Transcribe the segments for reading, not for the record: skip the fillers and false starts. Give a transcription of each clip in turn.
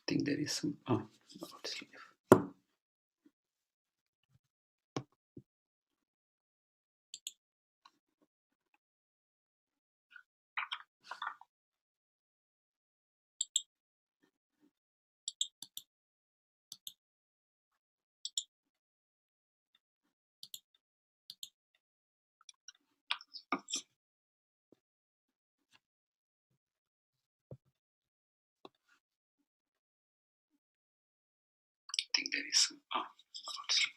think there is some. Let's leave. I think there is some. Let's leave.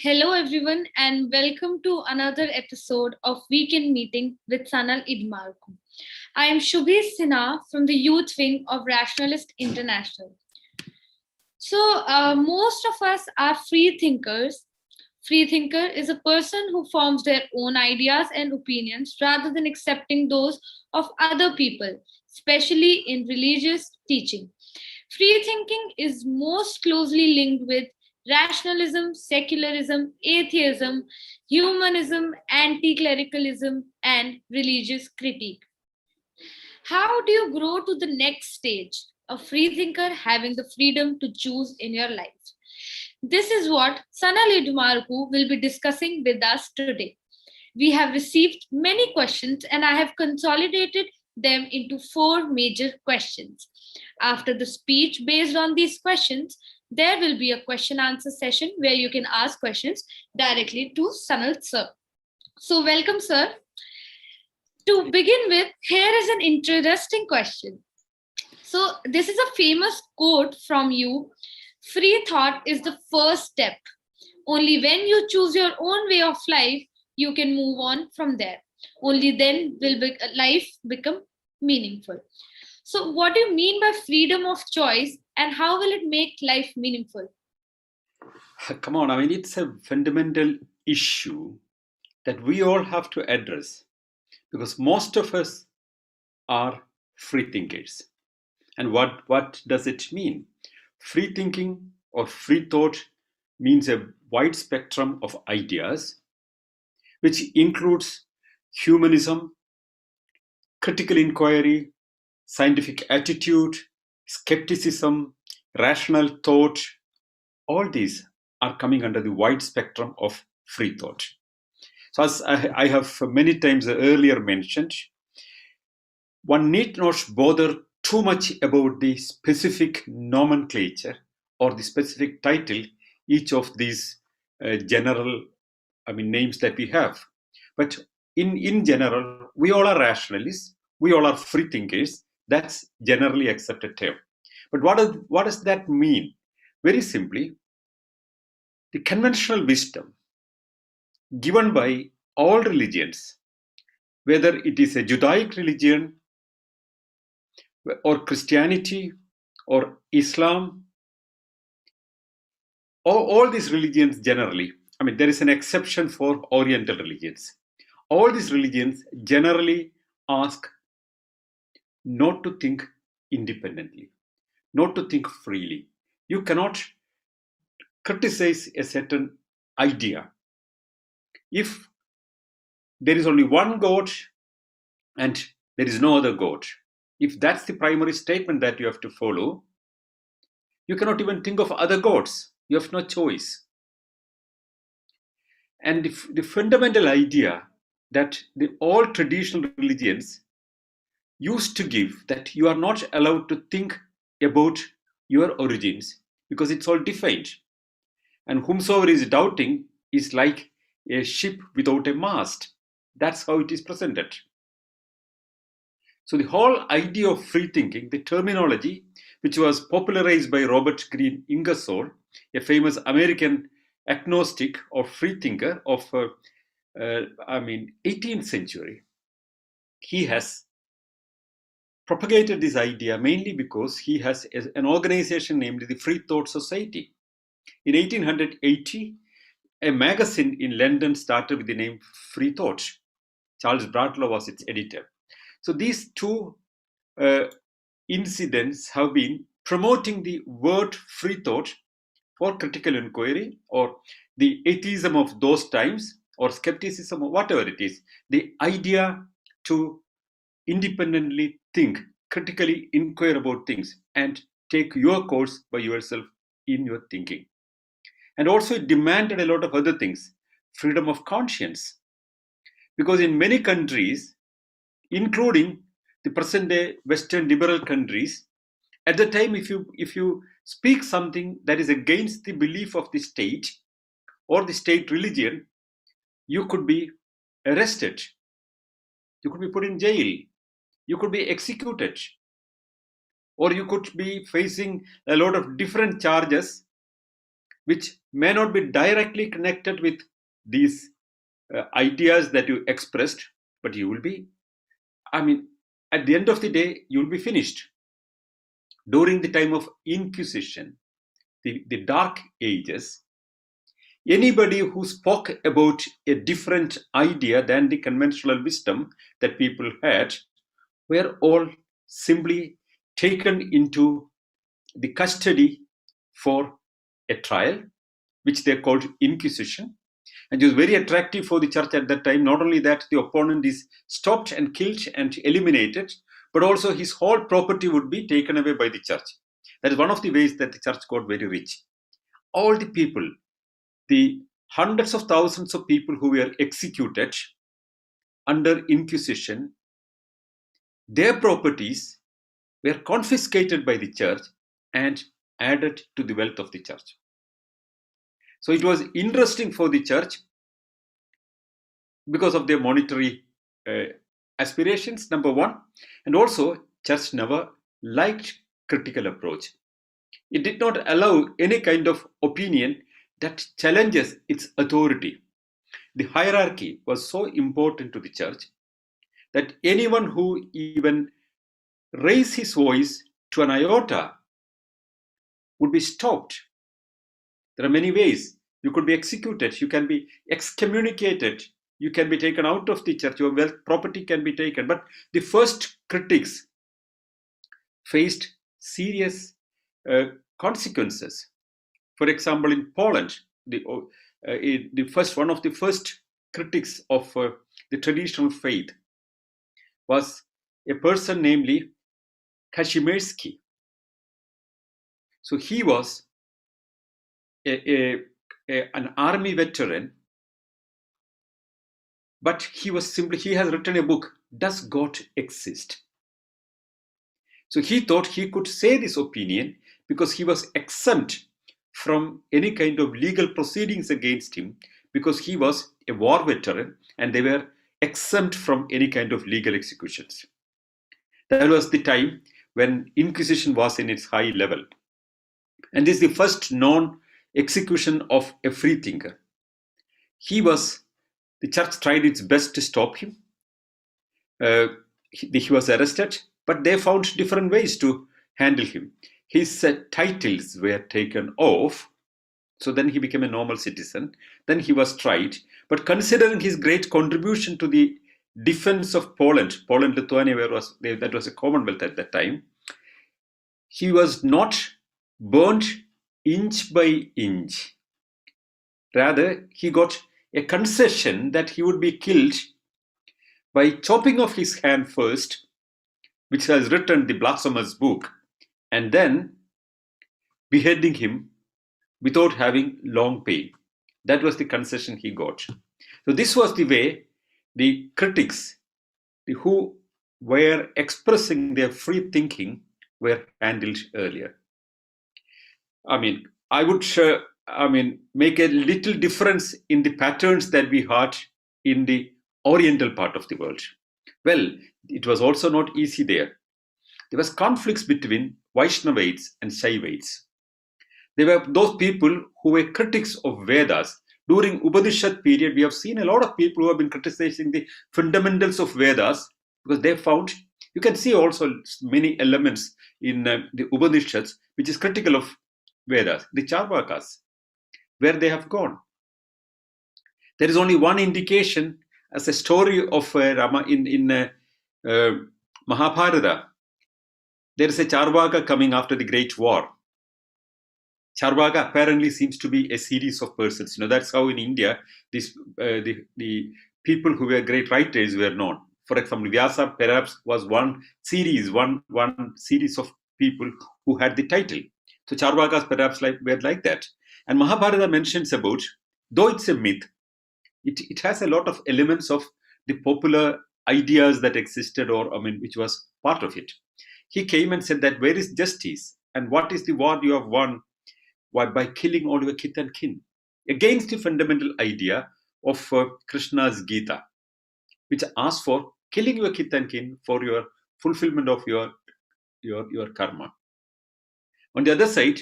Hello everyone, and welcome to another episode of Weekend Meeting with Sanal Idmaruku. I am Shubhi Sinha from the Youth Wing of Rationalist International. So, most of us are free thinkers. Free thinker is a person who forms their own ideas and opinions rather than accepting those of other people, especially in religious teaching. Free thinking is most closely linked with rationalism, secularism, atheism, humanism, anti clericalism, and religious critique. How do you grow to the next stage? A free thinker having the freedom to choose in your life. This is what Sanal Edamaruku will be discussing with us today. We have received many questions and I have consolidated them into four major questions. After the speech based on these questions, there will be a question answer session where you can ask questions directly to Sanal sir. So, welcome, sir. To begin with, here is an interesting question. So, this is a famous quote from you: free thought is the first step. Only when you choose your own way of life, you can move on from there. Only then will life become meaningful. So, what do you mean by freedom of choice and how will it make life meaningful? Come on, I mean, it's a fundamental issue that we all have to address because most of us are free thinkers. And what does it mean? Free thinking or free thought means a wide spectrum of ideas, which includes humanism, critical inquiry, scientific attitude, skepticism, rational thought. All these are coming under the wide spectrum of free thought. So, as I have many times earlier mentioned, one need not bother too much about the specific nomenclature or the specific title each of these general names that we have. But in general, we all are rationalists, we all are free thinkers. That's generally accepted term. But what does that mean? Very simply, the conventional wisdom given by all religions, whether it is a Judaic religion or Christianity or Islam, all these religions generally, there is an exception for Oriental religions. All these religions generally ask not to think independently, not to think freely. You cannot criticize a certain idea. If there is only one God and there is no other God, if that's the primary statement that you have to follow, you cannot even think of other gods. You have no choice. And the fundamental idea that all traditional religions used to give, that you are not allowed to think about your origins because it's all defined. And whomsoever is doubting is like a ship without a mast. That's how it is presented. So the whole idea of free thinking, the terminology, which was popularized by Robert Greene Ingersoll, a famous American agnostic or free thinker of 18th century, he has propagated this idea mainly because he has an organization named the Free Thought Society. In 1880, a magazine in London started with the name Free Thought. Charles Bradlaugh was its editor. So these two incidents have been promoting the word free thought for critical inquiry or the atheism of those times or skepticism or whatever it is, the idea to independently think, critically inquire about things and take your course by yourself in your thinking. And also it demanded a lot of other things, freedom of conscience. Because in many countries, including the present day Western liberal countries, at the time if you speak something that is against the belief of the state or the state religion, you could be arrested, you could be put in jail, you could be executed, or you could be facing a lot of different charges which may not be directly connected with these ideas that you expressed, but you will be, at the end of the day, you will be finished. During the time of Inquisition, the Dark Ages, anybody who spoke about a different idea than the conventional wisdom that people had were all simply taken into the custody for a trial, which they called Inquisition. And it was very attractive for the church at that time. Not only that, the opponent is stopped and killed and eliminated, but also his whole property would be taken away by the church. That is one of the ways that the church got very rich. All the people, the hundreds of thousands of people who were executed under Inquisition, their properties were confiscated by the church and added to the wealth of the church. So it was interesting for the church because of their monetary aspirations, number one, and also church never liked critical approach. It did not allow any kind of opinion that challenges its authority. The hierarchy was so important to the church that anyone who even raised his voice to an iota would be stopped. There are many ways. You could be executed, you can be excommunicated, you can be taken out of the church, your wealth, property can be taken. But the first critics faced serious consequences. For example, in Poland, one of the first critics of the traditional faith was a person namely Kazimierski. So he was an army veteran, but he has written a book, Does God Exist? So he thought he could say this opinion because he was exempt from any kind of legal proceedings against him, because he was a war veteran and they were exempt from any kind of legal executions. That was the time when Inquisition was in its high level. And this is the first known execution of a free thinker. The church tried its best to stop him. He was arrested, but they found different ways to handle him. His titles were taken off, so then he became a normal citizen. Then he was tried, but considering his great contribution to the defense of Poland, Lithuania, that was a commonwealth at that time, he was not burnt inch by inch. Rather, he got a concession that he would be killed by chopping off his hand first, which has written the blasphemous book, and then beheading him without having long pain. That was the concession he got. So this was the way the critics who were expressing their free thinking were handled earlier. I would make a little difference in the patterns that we had in the Oriental part of the world. Well, it was also not easy there. There was conflicts between Vaishnavites and Shaivites. They were those people who were critics of Vedas. During Upanishad period, we have seen a lot of people who have been criticizing the fundamentals of Vedas, because they found, you can see also many elements in the Upanishads which is critical of Vedas, the Charvakas, where they have gone. There is only one indication as a story of Rama in Mahabharata. There is a Charvaka coming after the Great War. Charvaka apparently seems to be a series of persons. That's how in India the people who were great writers were known. For example, Vyasa perhaps was one series of people who had the title. So Charvakas perhaps were like that. And Mahabharata mentions about, though it's a myth, it has a lot of elements of the popular ideas that existed, which was part of it. He came and said that where is justice? And what is the war you have won? Why? By killing all your kith and kin. Against the fundamental idea of Krishna's Gita, which asks for killing your kith and kin for your fulfillment of your karma. On the other side,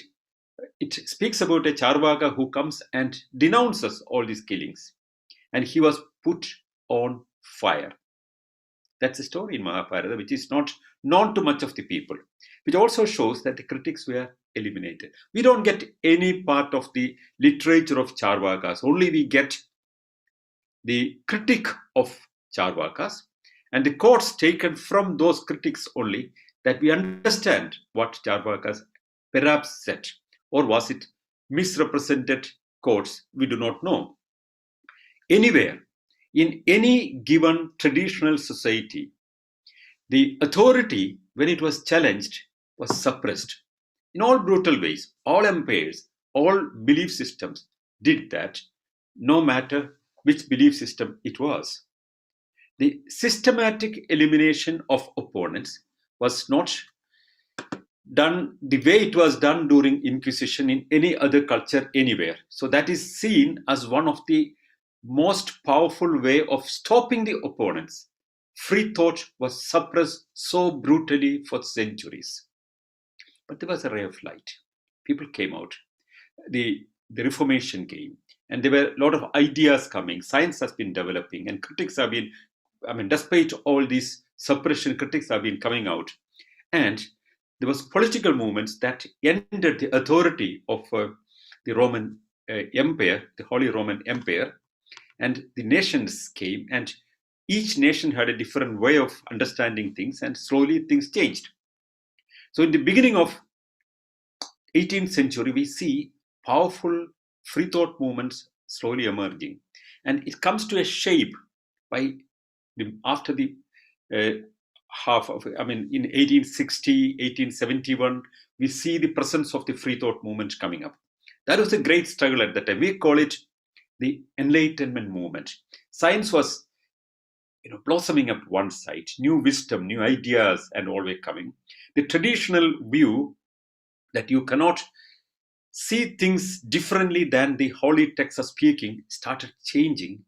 it speaks about a Charvaka who comes and denounces all these killings. And he was put on fire. That's a story in Mahabharata, which is not known to much of the people, which also shows that the critics were eliminated. We don't get any part of the literature of Charvakas, only we get the critique of Charvakas and the quotes taken from those critics only, that we understand what Charvakas perhaps said, or was it misrepresented quotes, we do not know. Anywhere, in any given traditional society, the authority, when it was challenged, was suppressed in all brutal ways. All empires, all belief systems did that, no matter which belief system it was. The systematic elimination of opponents was not done the way it was done during Inquisition in any other culture anywhere. So that is seen as one of the most powerful way of stopping the opponents. Free thought was suppressed so brutally for centuries. But there was a ray of light. People came out. The Reformation came, and there were a lot of ideas coming. Science has been developing, and critics have been, despite all these suppression, critics have been coming out. And there was political movements that ended the authority of the Roman Empire, the Holy Roman Empire, and the nations came, and each nation had a different way of understanding things, and slowly things changed. So in the beginning of 18th century, we see powerful free thought movements slowly emerging, and it comes to a shape after the half of, in 1860, 1871, we see the presence of the free thought movement coming up. That was a great struggle at that time. We call it the Enlightenment movement. Science was blossoming up one side, new wisdom, new ideas, and all were coming. The traditional view that you cannot see things differently than the holy texts are speaking started changing,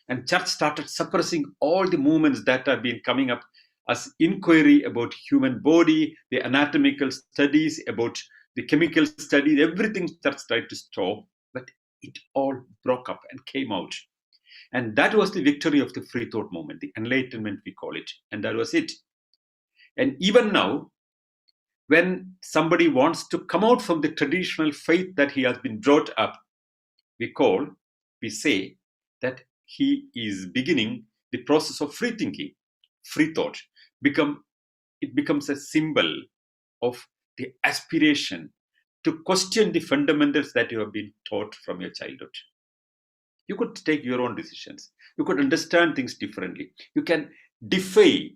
and church started suppressing all the movements that have been coming up as inquiry about human body, the anatomical studies, about the chemical studies, everything church tried to stop, but it all broke up and came out. And that was the victory of the free thought movement, the Enlightenment we call it, and that was it. And even now, when somebody wants to come out from the traditional faith that he has been brought up, we say that he is beginning the process of free thinking, free thought. It becomes a symbol of the aspiration to question the fundamentals that you have been taught from your childhood. You could take your own decisions. You could understand things differently. You can defy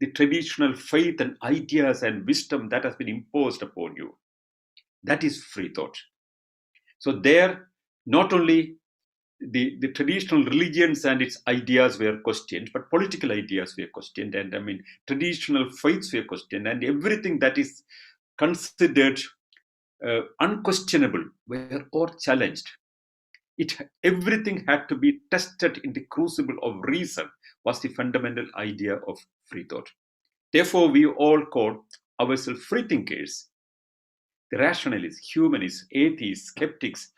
the traditional faith and ideas and wisdom that has been imposed upon you. That is free thought. So there, not only the traditional religions and its ideas were questioned, but political ideas were questioned, and traditional faiths were questioned, and everything that is considered unquestionable were all challenged. Everything had to be tested in the crucible of reason, was the fundamental idea of free thought. Therefore, we all call ourselves free thinkers. The rationalists, humanists, atheists, skeptics,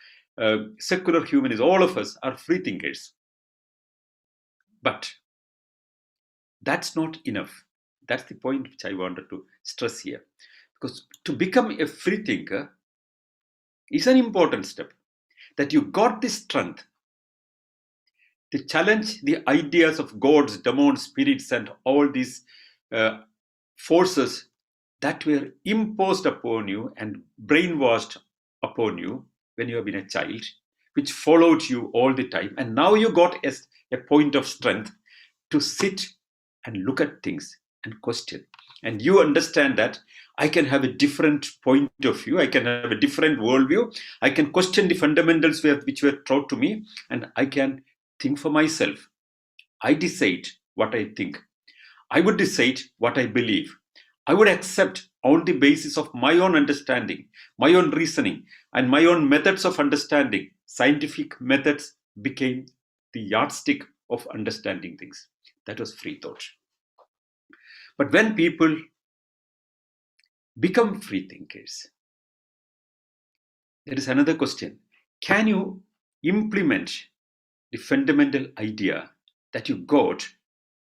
secular humanists, all of us are free thinkers. But that's not enough. That's the point which I wanted to stress here. Because to become a free thinker is an important step. That you got the strength to challenge the ideas of gods, demons, spirits, and all these forces that were imposed upon you and brainwashed upon you when you have been a child, which followed you all the time. And now you got a point of strength to sit and look at things and question. And you understand that I can have a different point of view. I can have a different worldview. I can question the fundamentals which were taught to me, and I can think for myself. I decide what I think. I would decide what I believe. I would accept on the basis of my own understanding, my own reasoning, and my own methods of understanding. Scientific methods became the yardstick of understanding things. That was free thought. But when people become free thinkers, there is another question. Can you implement the fundamental idea that you got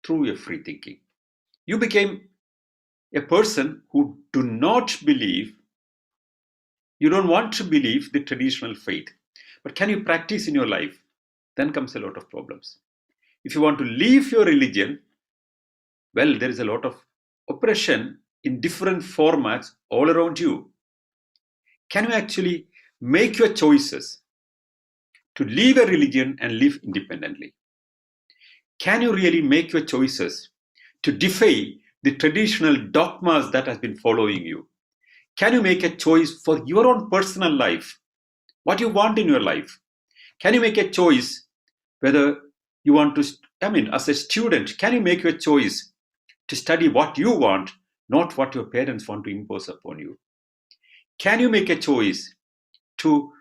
through your free thinking? You became a person who do not believe You don't want to believe the traditional faith, but can you practice in your life? Then comes a lot of problems. If you want to leave your religion, well, there is a lot of oppression in different formats all around you. Can you actually make your choices to leave a religion and live independently? Can you really make your choices to defy the traditional dogmas that has been following you? Can you make a choice for your own personal life, what you want in your life? Can you make a choice whether you want to, as a student, can you make your choice to study what you want, not what your parents want to impose upon you? Can you make a choice to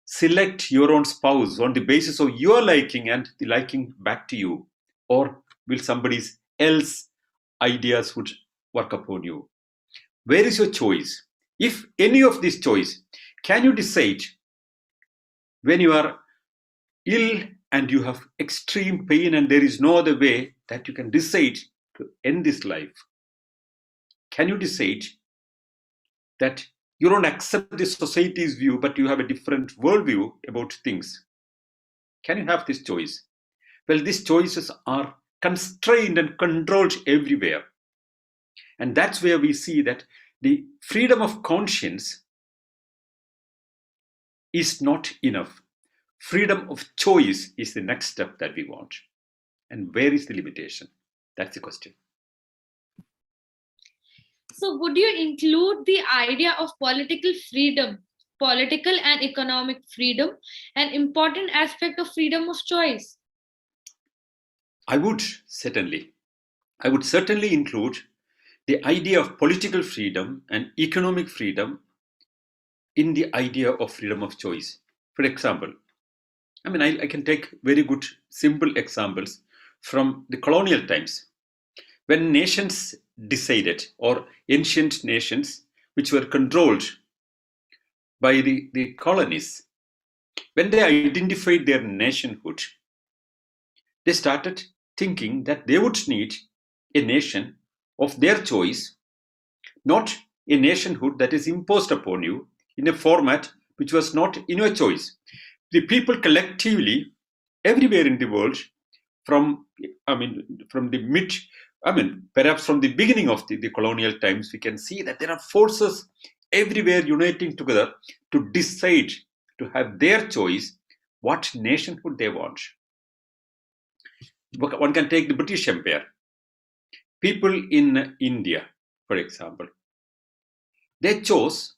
select your own spouse on the basis of your liking and the liking back to you? Or will somebody else ideas would work upon you? Where is your choice? If any of this choice, can you decide when you are ill and you have extreme pain and there is no other way that you can decide to end this life? Can you decide that you don't accept the society's view, but you have a different worldview about things? Can you have this choice? Well, these choices are constrained and controlled everywhere. And that's where we see that the freedom of conscience is not enough. Freedom of choice is the next step that we want. And where is the limitation? That's the question. So, would you include the idea of political freedom, political and economic freedom, an important aspect of freedom of choice? I would certainly include the idea of political freedom and economic freedom in the idea of freedom of choice. For example, I can take very good, simple examples from the colonial times. When nations decided, or ancient nations which were controlled by the colonies, when they identified their nationhood, they started thinking that they would need a nation of their choice, not a nationhood that is imposed upon you in a format which was not in your choice. The people collectively, everywhere in the world, from the perhaps from the beginning of the colonial times, we can see that there are forces everywhere uniting together to decide, to have their choice, what nationhood they want. One can take the British Empire. People in India, for example, they chose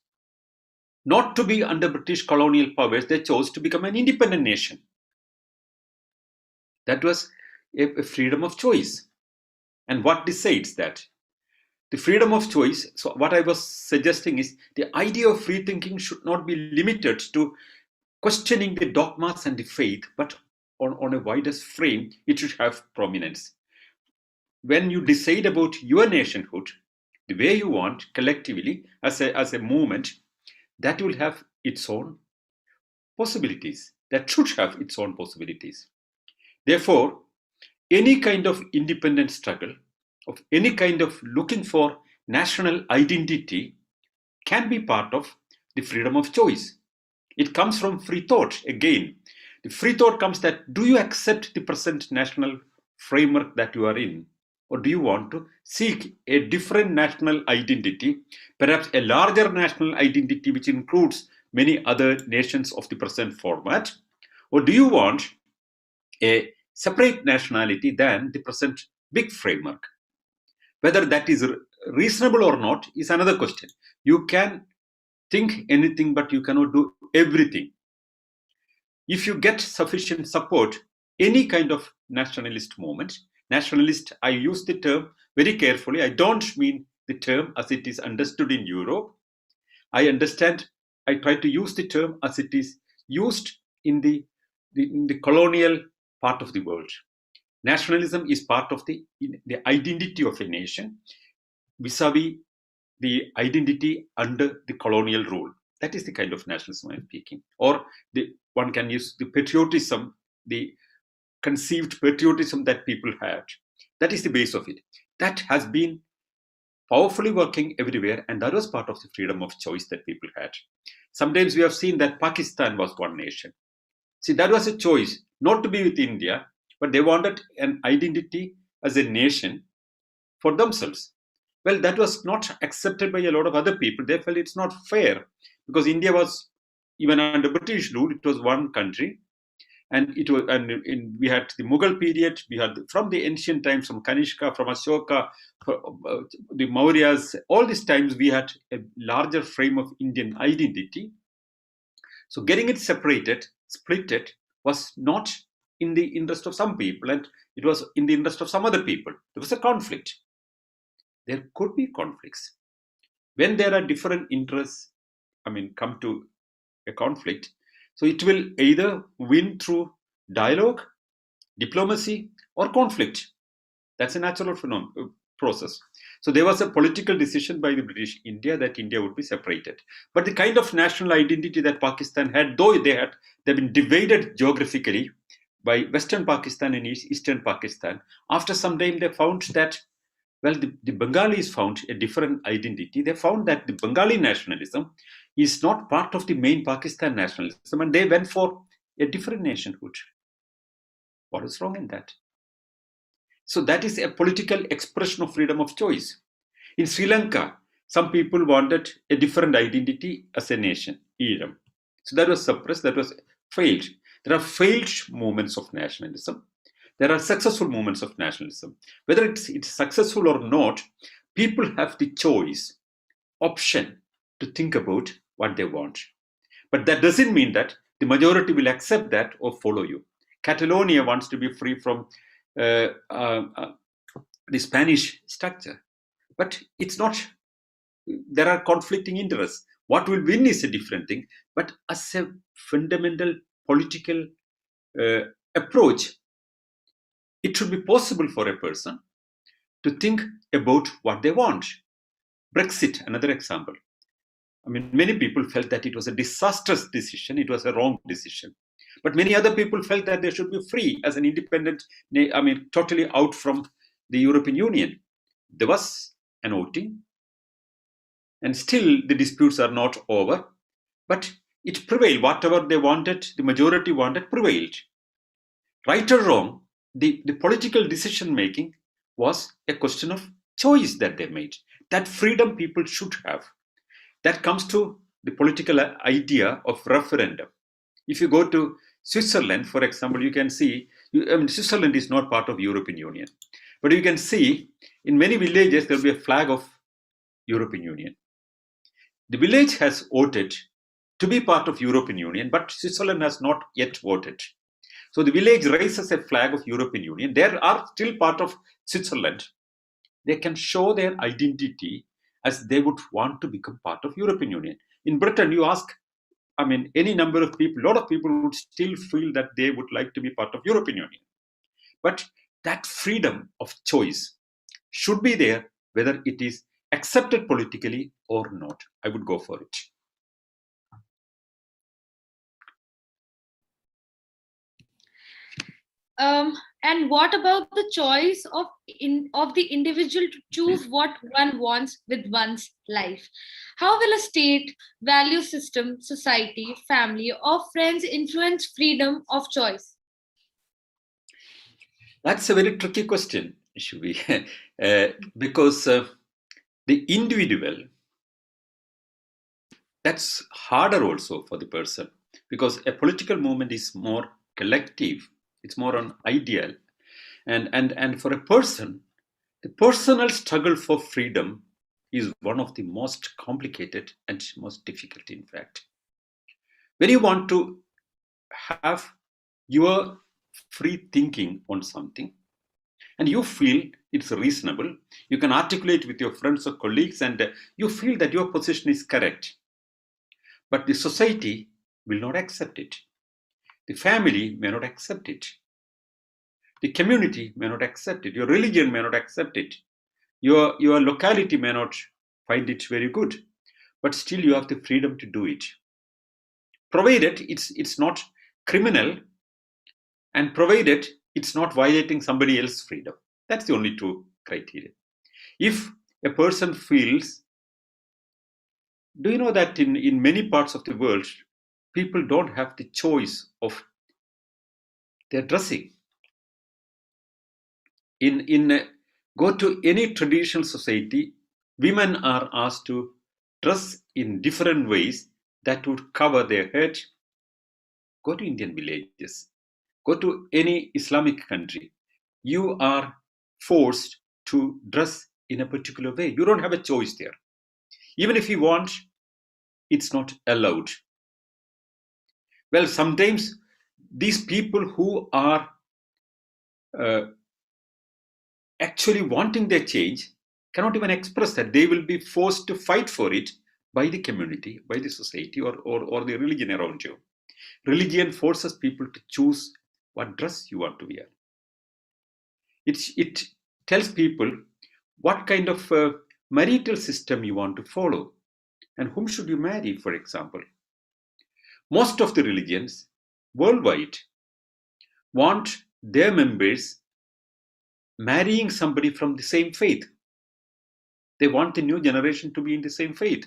not to be under British colonial powers, they chose to become an independent nation. That was a freedom of choice. And what decides that? The freedom of choice. So, what I was suggesting is the idea of free thinking should not be limited to questioning the dogmas and the faith, but on a wider frame, it should have prominence. When you decide about your nationhood, the way you want collectively as a movement, that will have its own possibilities. That should have its own possibilities. Therefore, any kind of independent struggle, of any kind of looking for national identity, can be part of the freedom of choice. It comes from free thought. Again, the free thought comes that do you accept the present national framework that you are in? Or do you want to seek a different national identity, perhaps a larger national identity which includes many other nations of the present format? Or do you want a separate nationality than the present big framework? Whether that is reasonable or not is another question. You can think anything, but you cannot do everything. If you get sufficient support, any kind of nationalist movement, nationalist, I use the term very carefully. I don't mean the term as it is understood in Europe. I try to use the term as it is used in the colonial part of the world. Nationalism is part of the identity of a nation vis-a-vis the identity under the colonial rule. That is the kind of nationalism I'm speaking. Or one can use the patriotism, the conceived patriotism that people had. That is the base of it. That has been powerfully working everywhere, and that was part of the freedom of choice that people had. Sometimes we have seen that Pakistan was one nation. See, that was a choice not to be with India, but they wanted an identity as a nation for themselves. Well, that was not accepted by a lot of other people. They felt it's not fair because India was, even under British rule, it was one country, and it was, we had the Mughal period. We had from the ancient times, from Kanishka, from Ashoka, the Mauryas. All these times we had a larger frame of Indian identity. So getting it separated, split it, was not in the interest of some people, and it was in the interest of some other people. There was a conflict. There could be conflicts when there are different interests. Come to a conflict. So it will either win through dialogue, diplomacy, or conflict. That's a natural process. So there was a political decision by the British India that India would be separated. But the kind of national identity that Pakistan had, though they've been divided geographically by Western Pakistan and Eastern Pakistan, after some time they found that, well, the Bengalis found a different identity. They found that the Bengali nationalism is not part of the main Pakistan nationalism, and they went for a different nationhood. What is wrong in that? So that is a political expression of freedom of choice. In Sri Lanka, some people wanted a different identity as a nation, Eram. So that was suppressed, that was failed. There are failed movements of nationalism. There are successful movements of nationalism. Whether it's successful or not, people have the choice, option to think about what they want. But that doesn't mean that the majority will accept that or follow you. Catalonia wants to be free from the Spanish structure. But it's not, there are conflicting interests. What will win is a different thing. But as a fundamental political approach, it should be possible for a person to think about what they want. Brexit, another example. Many people felt that it was a disastrous decision. It was a wrong decision. But many other people felt that they should be free as an independent, totally out from the European Union. There was an voting, and still the disputes are not over. But it prevailed. Whatever they wanted, the majority wanted, prevailed. Right or wrong, the political decision making was a question of choice that they made. That freedom people should have. That comes to the political idea of referendum. If you go to Switzerland, for example, you can see, Switzerland is not part of European Union. But you can see in many villages, there will be a flag of European Union. The village has voted to be part of European Union, but Switzerland has not yet voted. So the village raises a flag of European Union. They are still part of Switzerland. They can show their identity as they would want to become part of European Union. In Britain, you ask, any number of people, a lot of people would still feel that they would like to be part of European Union. But that freedom of choice should be there, whether it is accepted politically or not. I would go for it. And what about the choice of the individual to choose what one wants with one's life? How will a state, value system, society, family, or friends influence freedom of choice? That's a very tricky question, Shubi, because the individual, that's harder also for the person, because a political movement is more collective. It's more on ideal. And for a person, the personal struggle for freedom is one of the most complicated and most difficult, in fact. When you want to have your free thinking on something, and you feel it's reasonable, you can articulate with your friends or colleagues, and you feel that your position is correct. But the society will not accept it. The family may not accept it. The community may not accept it. Your religion may not accept it. Your locality may not find it very good. But still you have the freedom to do it. Provided it's not criminal, and provided it's not violating somebody else's freedom. That's the only two criteria. If a person feels, do you know that in many parts of the world, people don't have the choice of their dressing? Go to any traditional society, women are asked to dress in different ways that would cover their head. Go to Indian villages, go to any Islamic country, you are forced to dress in a particular way. You don't have a choice there. Even if you want, it's not allowed. Well, sometimes these people who are uh, actually wanting their change cannot even express that. They will be forced to fight for it by the community, by the society, or the religion around you. Religion forces people to choose what dress you want to wear. It tells people what kind of marital system you want to follow and whom should you marry, for example. Most of the religions worldwide want their members marrying somebody from the same faith. They want the new generation to be in the same faith.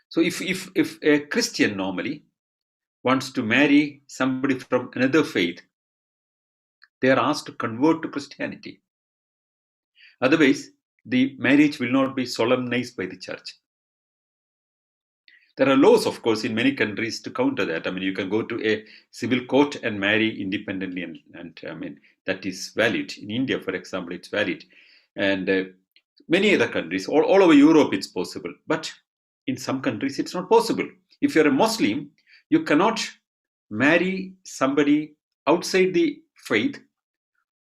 So if a Christian normally wants to marry somebody from another faith, they are asked to convert to Christianity. Otherwise, the marriage will not be solemnized by the church. There are laws, of course, in many countries to counter that. I mean, you can go to a civil court and marry independently, and I mean, that is valid. In India, for example, it's valid. And many other countries, all over Europe, it's possible. But in some countries, it's not possible. If you're a Muslim, you cannot marry somebody outside the faith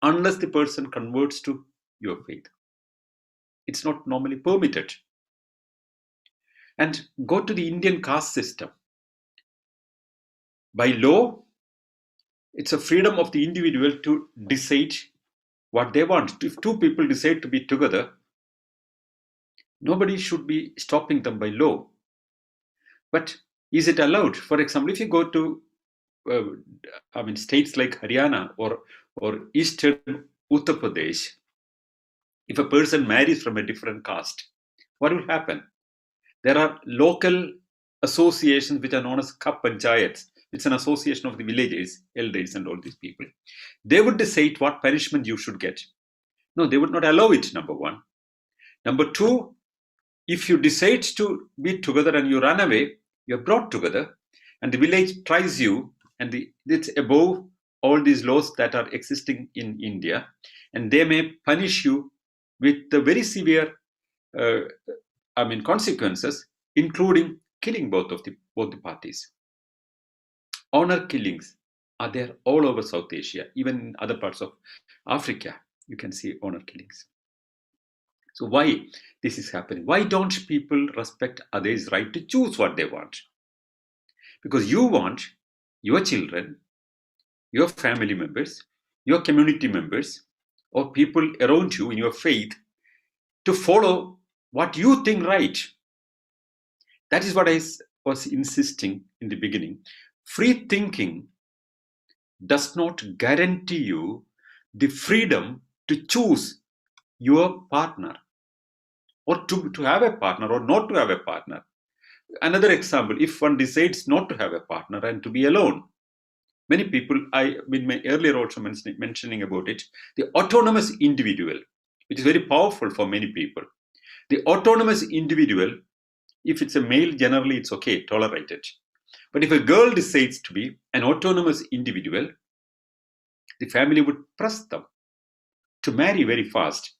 unless the person converts to your faith. It's not normally permitted. And go to the Indian caste system. By law, it's a freedom of the individual to decide what they want. If two people decide to be together, nobody should be stopping them by law. But is it allowed? For example, if you go to states like Haryana or eastern Uttar Pradesh, if a person marries from a different caste, what will happen? There are local associations which are known as Kap Panchayats. It's an association of the villagers, elders, and all these people. They would decide what punishment you should get. No, they would not allow it, number one. Number two, if you decide to be together and you run away, you're brought together, and the village tries you, and it's above all these laws that are existing in India, and they may punish you with the very severe consequences, including killing both the parties. Honor killings are there all over South Asia, even in other parts of Africa. You can see honor killings. So why this is happening? Why don't people respect others' right to choose what they want? Because you want your children, your family members, your community members, or people around you in your faith to follow what you think right. That is what I was insisting in the beginning. Free thinking does not guarantee you the freedom to choose your partner, or to have a partner or not to have a partner. Another example, if one decides not to have a partner and to be alone, many people, earlier also mentioning about it, the autonomous individual, which is very powerful for many people. The autonomous individual, if it's a male, generally it's okay, tolerated. But if a girl decides to be an autonomous individual, the family would press them to marry very fast.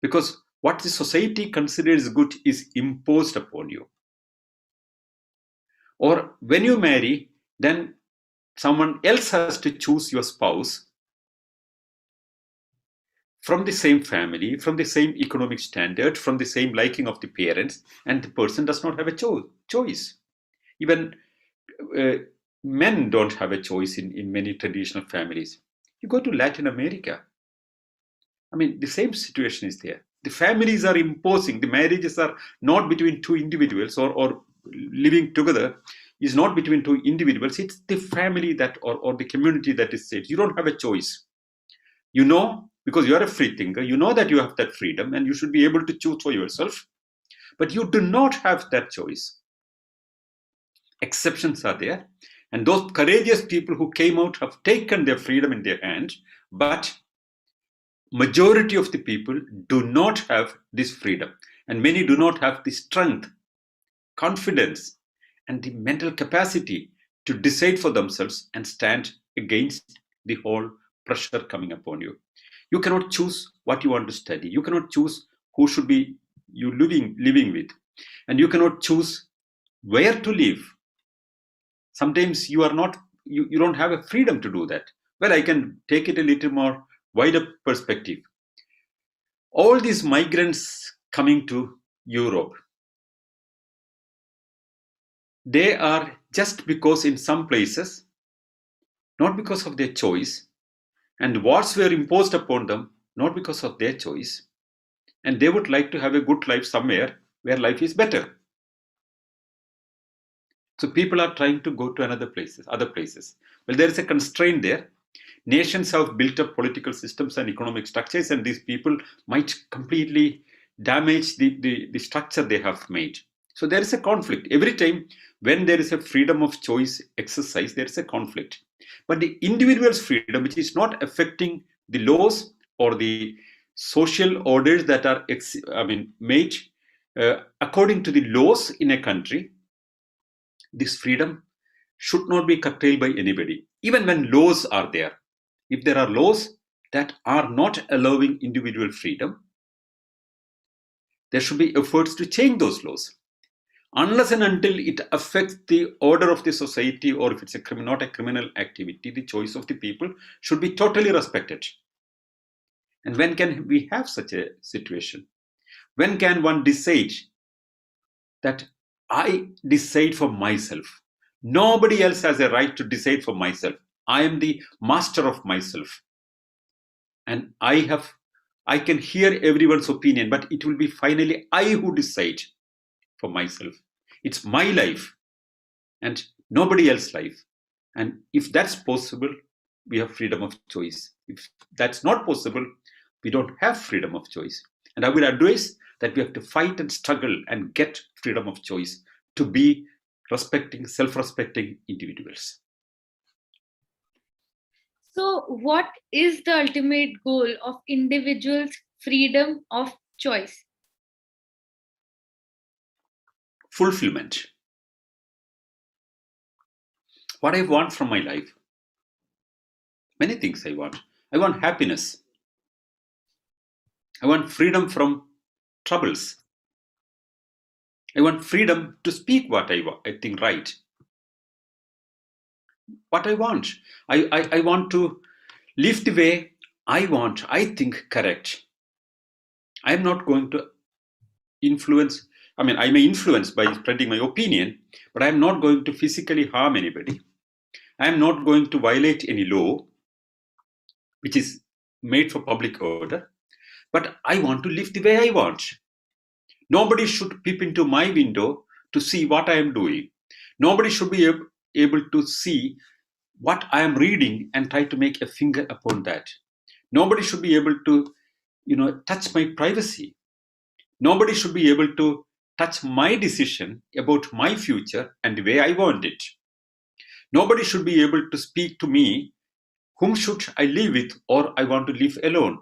Because what the society considers good is imposed upon you. Or when you marry, then someone else has to choose your spouse from the same family, from the same economic standard, from the same liking of the parents, and the person does not have a choice. Even men don't have a choice in many traditional families. You go to Latin America, the same situation is there. The families are imposing, the marriages are not between two individuals, or living together is not between two individuals. It's the family that or the community that is said. You don't have a choice. You know because you are a free thinker, you know that you have that freedom and you should be able to choose for yourself, but you do not have that choice. Exceptions are there, and those courageous people who came out have taken their freedom in their hand, but majority of the people do not have this freedom, and many do not have the strength, confidence, and the mental capacity to decide for themselves and stand against the whole pressure coming upon you. You cannot choose what you want to study. You cannot choose who should be you living with, and you cannot choose where to live. Sometimes you don't have a freedom to do that. Well, I can take it a little more wider perspective. All these migrants coming to Europe, they are just because in some places, not because of their choice, and wars were imposed upon them not because of their choice, and they would like to have a good life somewhere where life is better. So people are trying to go to other places. Well, there is a constraint there. Nations have built up political systems and economic structures, and these people might completely damage the structure they have made. So there is a conflict. Every time when there is a freedom of choice exercise, there is a conflict. But the individual's freedom, which is not affecting the laws or the social orders that are made according to the laws in a country, this freedom should not be curtailed by anybody, even when laws are there. If there are laws that are not allowing individual freedom, there should be efforts to change those laws. Unless and until it affects the order of the society, or if it's not a criminal activity, the choice of the people should be totally respected. And when can we have such a situation? When can one decide that I decide for myself? Nobody else has a right to decide for myself. I am the master of myself. And I can hear everyone's opinion, but it will be finally I who decide for myself. It's my life and nobody else's life. And if that's possible, we have freedom of choice. If that's not possible, we don't have freedom of choice. And I would advise that we have to fight and struggle and get freedom of choice to be self-respecting individuals. So, what is the ultimate goal of individuals' freedom of choice? Fulfillment. What I want from my life. Many things I want. I want happiness. I want freedom from troubles. I want freedom to speak what I think right. What I want. I want to live the way I think correct. I'm not going to influence. I may influence by spreading my opinion, but I'm not going to physically harm anybody. I'm not going to violate any law which is made for public order, but I want to live the way I want. Nobody should peep into my window to see what I am doing. Nobody should be able to see what I am reading and try to make a finger upon that. Nobody should be able to, touch my privacy. Nobody should be able to touch my decision about my future and the way I want it. Nobody should be able to speak to me, whom should I live with, or I want to live alone.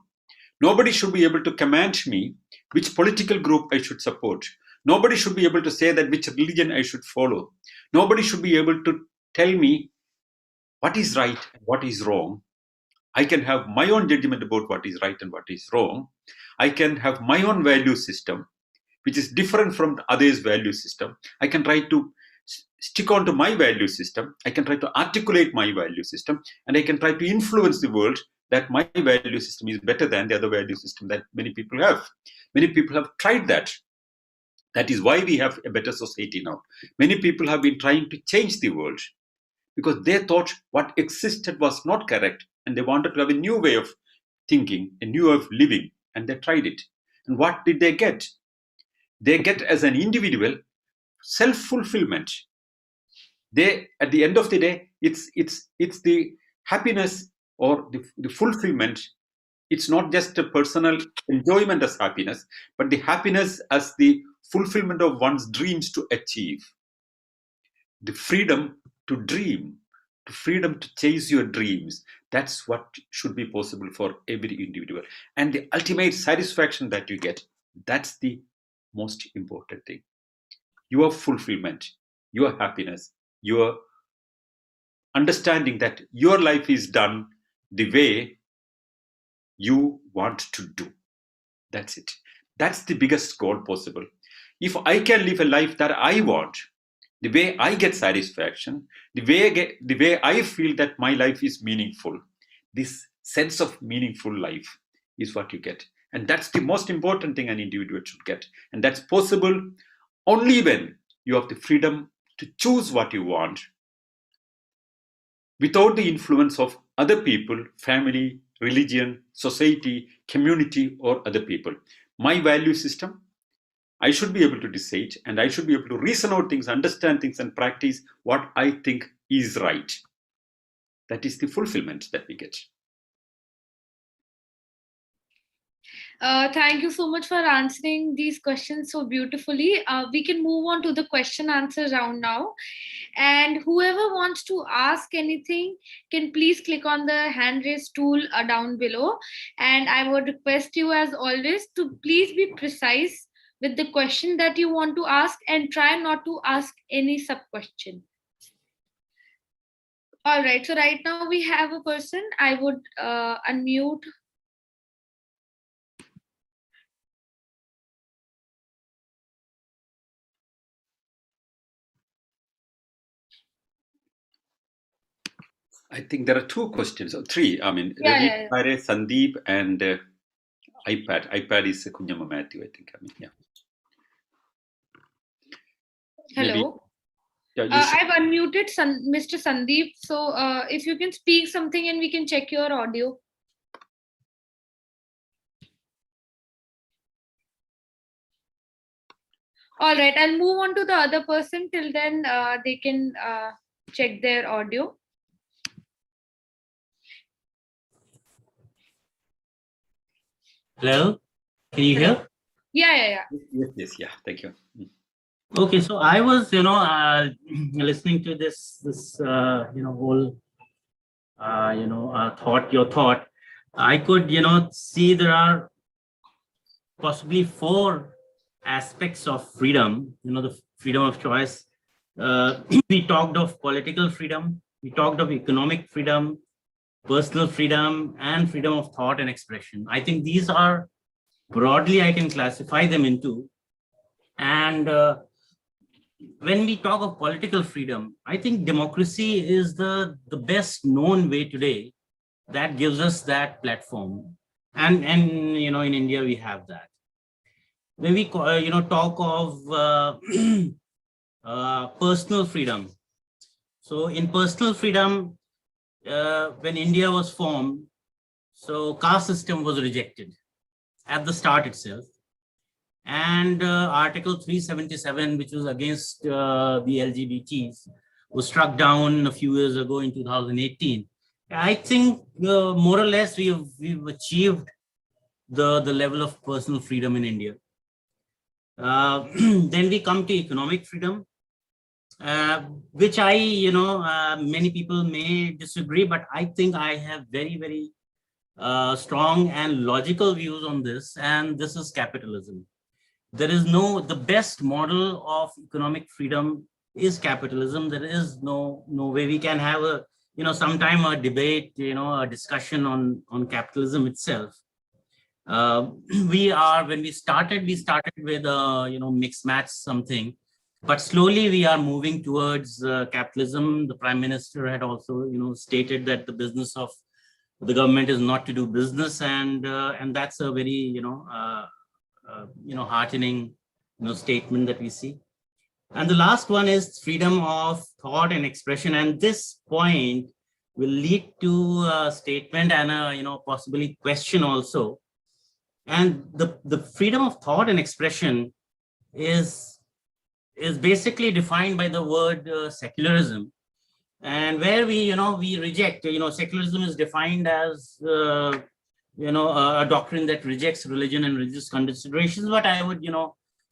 Nobody should be able to command me which political group I should support. Nobody should be able to say that which religion I should follow. Nobody should be able to tell me what is right and what is wrong. I can have my own judgment about what is right and what is wrong. I can have my own value system, which is different from others' value system. I can try to stick on to my value system. I can try to articulate my value system, and I can try to influence the world that my value system is better than the other value system that many people have. Many people have tried that. That is why we have a better society now. Many people have been trying to change the world because they thought what existed was not correct, and they wanted to have a new way of thinking, a new way of living, and they tried it. And what did they get? They get, as an individual, self-fulfillment. They, at the end of the day, it's the happiness or the fulfillment It's not just a personal enjoyment as happiness, but the happiness as the fulfillment of one's dreams to achieve, the freedom to dream, the freedom to chase your dreams. That's what should be possible for every individual. And the ultimate satisfaction that you get, that's the most important thing. Your fulfillment, your happiness, your understanding that your life is done the way you want to do. That's it. That's the biggest goal possible. If I can live a life that I want, the way I get satisfaction, the way I feel that my life is meaningful, this sense of meaningful life is what you get. And that's the most important thing an individual should get. And that's possible only when you have the freedom to choose what you want without the influence of other people, family, religion, society, community, or other people. My value system, I should be able to decide and I should be able to reason out things, understand things, and practice what I think is right. That is the fulfillment that we get. Thank you so much for answering these questions so beautifully. We can move on to the question answer round now. And whoever wants to ask anything can please click on the hand raise tool down below. And I would request you, as always, to please be precise with the question that you want to ask and try not to ask any sub question. All right, so right now we have a person. I would unmute. I think there are two questions, or three. I mean, Yeah, Ravi, yeah, Pare, Sandeep, and iPad. iPad is Kunyama Matthew, I think. I mean, yeah. Maybe. hello. Yeah, I've unmuted Mr. Sandeep. So if you can speak something and we can check your audio. All right, I'll move on to the other person. Till then, they can check their audio. Hello, can you hear? Yeah. Yes, yeah. Thank you. Okay, so I was, listening to this, whole, your thought. I could, see there are possibly four aspects of freedom, the freedom of choice. We talked of political freedom, we talked of economic freedom, personal freedom, and freedom of thought and expression. I think these are broadly, I can classify them into. And when we talk of political freedom, I think democracy is the best known way today that gives us that platform. And in India, we have that. When we, talk of personal freedom. So in personal freedom, when India was formed, so caste system was rejected at the start itself. And Article 377, which was against the LGBTs, was struck down a few years ago in 2018. I think more or less we've achieved the level of personal freedom in India. Then we come to economic freedom, which many people may disagree, but I think I have very, very strong and logical views on this, and this is capitalism. There is the best model of economic freedom is capitalism. There is no way we can have sometime a debate, a discussion on capitalism itself. When we started with mixed match something, but slowly we are moving towards capitalism. The Prime Minister had also, stated that the business of the government is not to do business, and that's a very, heartening, statement that we see. And the last one is freedom of thought and expression. And this point will lead to a statement and a, possibly question also. And the freedom of thought and expression is basically defined by the word secularism. And where we reject, secularism is defined as a doctrine that rejects religion and religious considerations, but I would,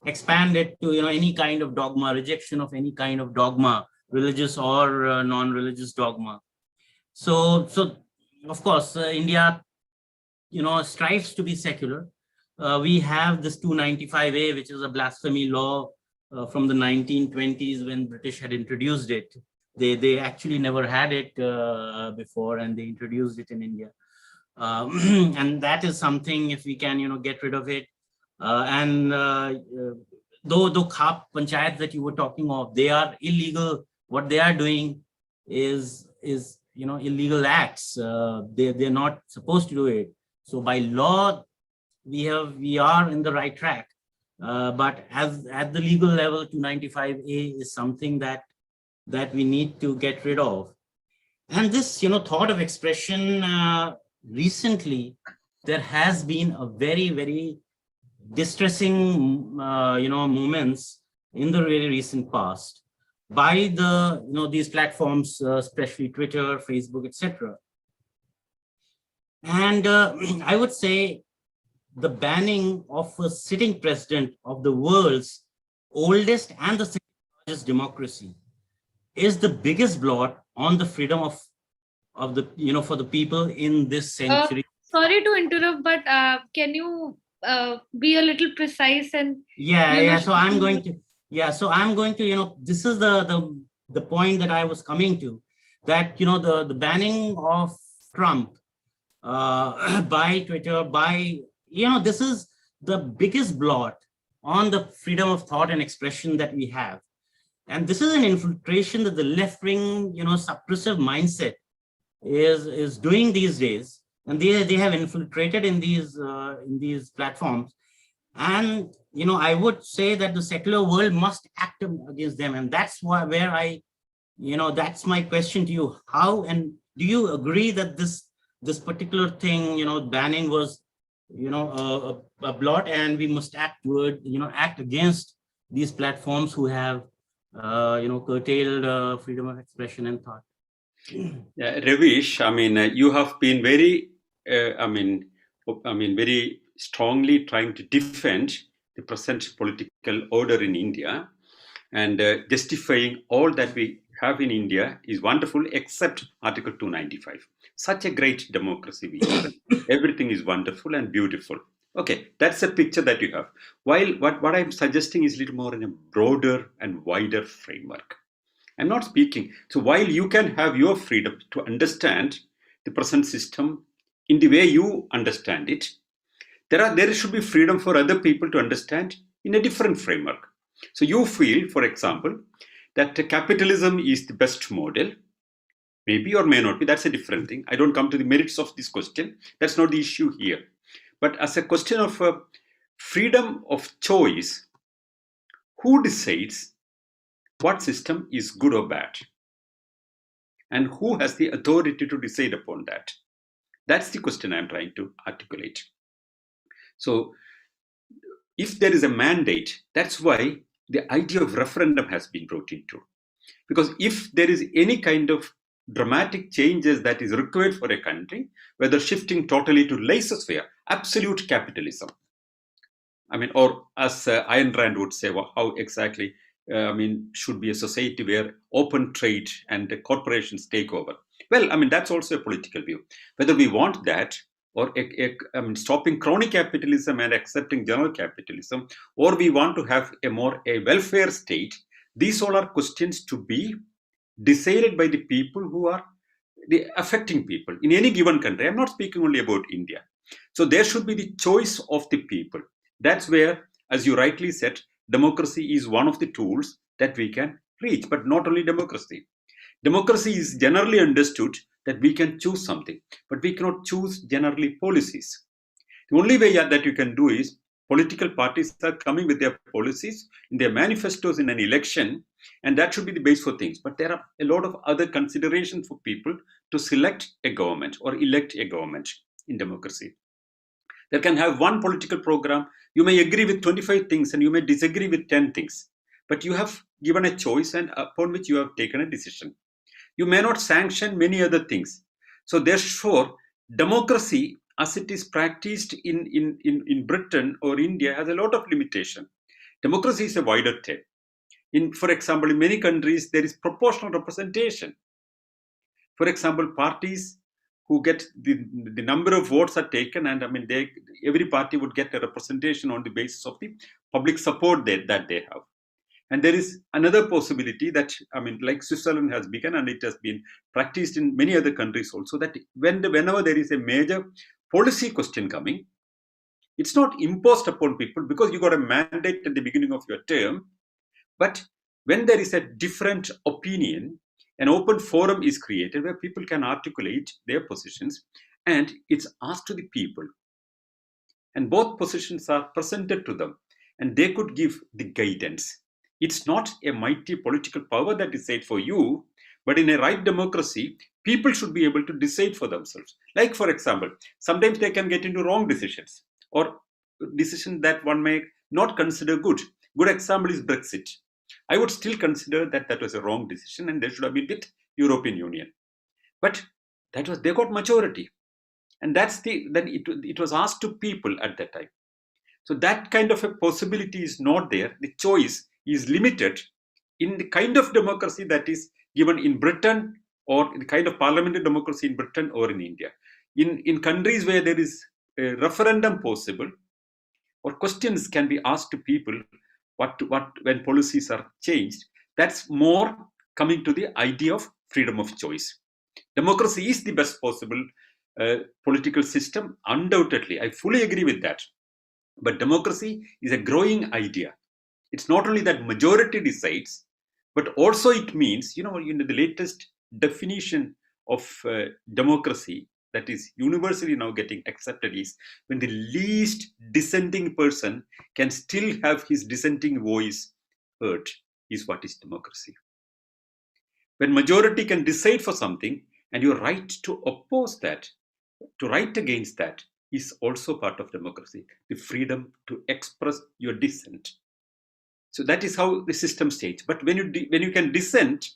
expand it to, any kind of dogma, rejection of any kind of dogma, religious or non-religious dogma. So of course, India, strives to be secular. We have this 295A, which is a blasphemy law from the 1920s when British had introduced it. They actually never had it before, and they introduced it in India. And that is something, if we can, get rid of it. And though khap panchayats that you were talking of, they are illegal. What they are doing is illegal acts. They're not supposed to do it. So by law, we are in the right track. But as at the legal level, 295A is something that we need to get rid of. And this, thought of expression, recently, there has been a very, very distressing, moments in the very recent past by these platforms, especially Twitter, Facebook, etc. And I would say the banning of a sitting president of the world's oldest and the second largest democracy is the biggest blot on the freedom of the, for the people in this century. Sorry to interrupt, but can you be a little precise and So I'm going to this is the point that I was coming to, that the banning of Trump by Twitter, by this is the biggest blot on the freedom of thought and expression that we have. And this is an infiltration that the left-wing suppressive mindset is doing these days, and they have infiltrated in these platforms. And I would say that the secular world must act against them, and that's where that's my question to you. How, and do you agree that this particular thing, banning was a blot, and we must act against these platforms who have curtailed freedom of expression and thought? Yeah, Ravish, you have been very, very strongly trying to defend the present political order in India, and justifying all that we have in India is wonderful, except Article 295. Such a great democracy we have. Everything is wonderful and beautiful. Okay, that's a picture that you have. While what I'm suggesting is a little more in a broader and wider framework. I'm not speaking. So while you can have your freedom to understand the present system in the way you understand it, there should be freedom for other people to understand in a different framework. So you feel, for example, that capitalism is the best model. Maybe or may not be, that's a different thing. I don't come to the merits of this question. That's not the issue here. But as a question of freedom of choice, who decides what system is good or bad? And who has the authority to decide upon that? That's the question I'm trying to articulate. So if there is a mandate, that's why the idea of referendum has been brought into. Because if there is any kind of dramatic changes that is required for a country, whether shifting totally to laissez-faire, absolute capitalism, or as Ayn Rand would say, how exactly, should be a society where open trade and the corporations take over. Well, that's also a political view. Whether we want that, or stopping crony capitalism and accepting general capitalism, or we want to have a welfare state, these all are questions to be decided by the people who are the affecting people in any given country. I'm not speaking only about India. So there should be the choice of the people. That's where, as you rightly said, democracy is one of the tools that we can reach, but not only democracy. Democracy is generally understood that we can choose something, but we cannot choose generally policies. The only way that you can do is political parties are coming with their policies in their manifestos in an election, and that should be the base for things. But there are a lot of other considerations for people to select a government or elect a government in democracy. They can have one political program. You may agree with 25 things and you may disagree with 10 things, but you have given a choice and upon which you have taken a decision. You may not sanction many other things. So therefore, democracy as it is practiced in Britain or India has a lot of limitation. Democracy is a wider term. For example, in many countries, there is proportional representation. For example, parties who get the number of votes are taken, and I mean, every party would get a representation on the basis of the public support that they have. And there is another possibility that, I mean, like Switzerland has begun, and it has been practiced in many other countries also, that whenever there is a major policy question coming, it's not imposed upon people because you got a mandate at the beginning of your term. But when there is a different opinion, an open forum is created where people can articulate their positions, and it's asked to the people. And both positions are presented to them, and they could give the guidance. It's not a mighty political power that decides for you, but in a right democracy, people should be able to decide for themselves. Like, for example, sometimes they can get into wrong decisions or decisions that one may not consider good. Good example is Brexit. I would still consider that was a wrong decision and they should have been with European Union. But they got majority. And then it was asked to people at that time. So that kind of a possibility is not there. The choice is limited in the kind of democracy that is given in Britain, or the kind of parliamentary democracy in Britain or in India. In countries where there is a referendum possible, or questions can be asked to people when policies are changed, that's more coming to the idea of freedom of choice. Democracy is the best possible political system, undoubtedly. I fully agree with that. But democracy is a growing idea. It's not only that majority decides, but also it means, the latest definition of democracy that is universally now getting accepted is when the least dissenting person can still have his dissenting voice heard, is what is democracy. When majority can decide for something and your right to oppose that, to write against that, is also part of democracy, the freedom to express your dissent. So that is how the system states. But when you can dissent,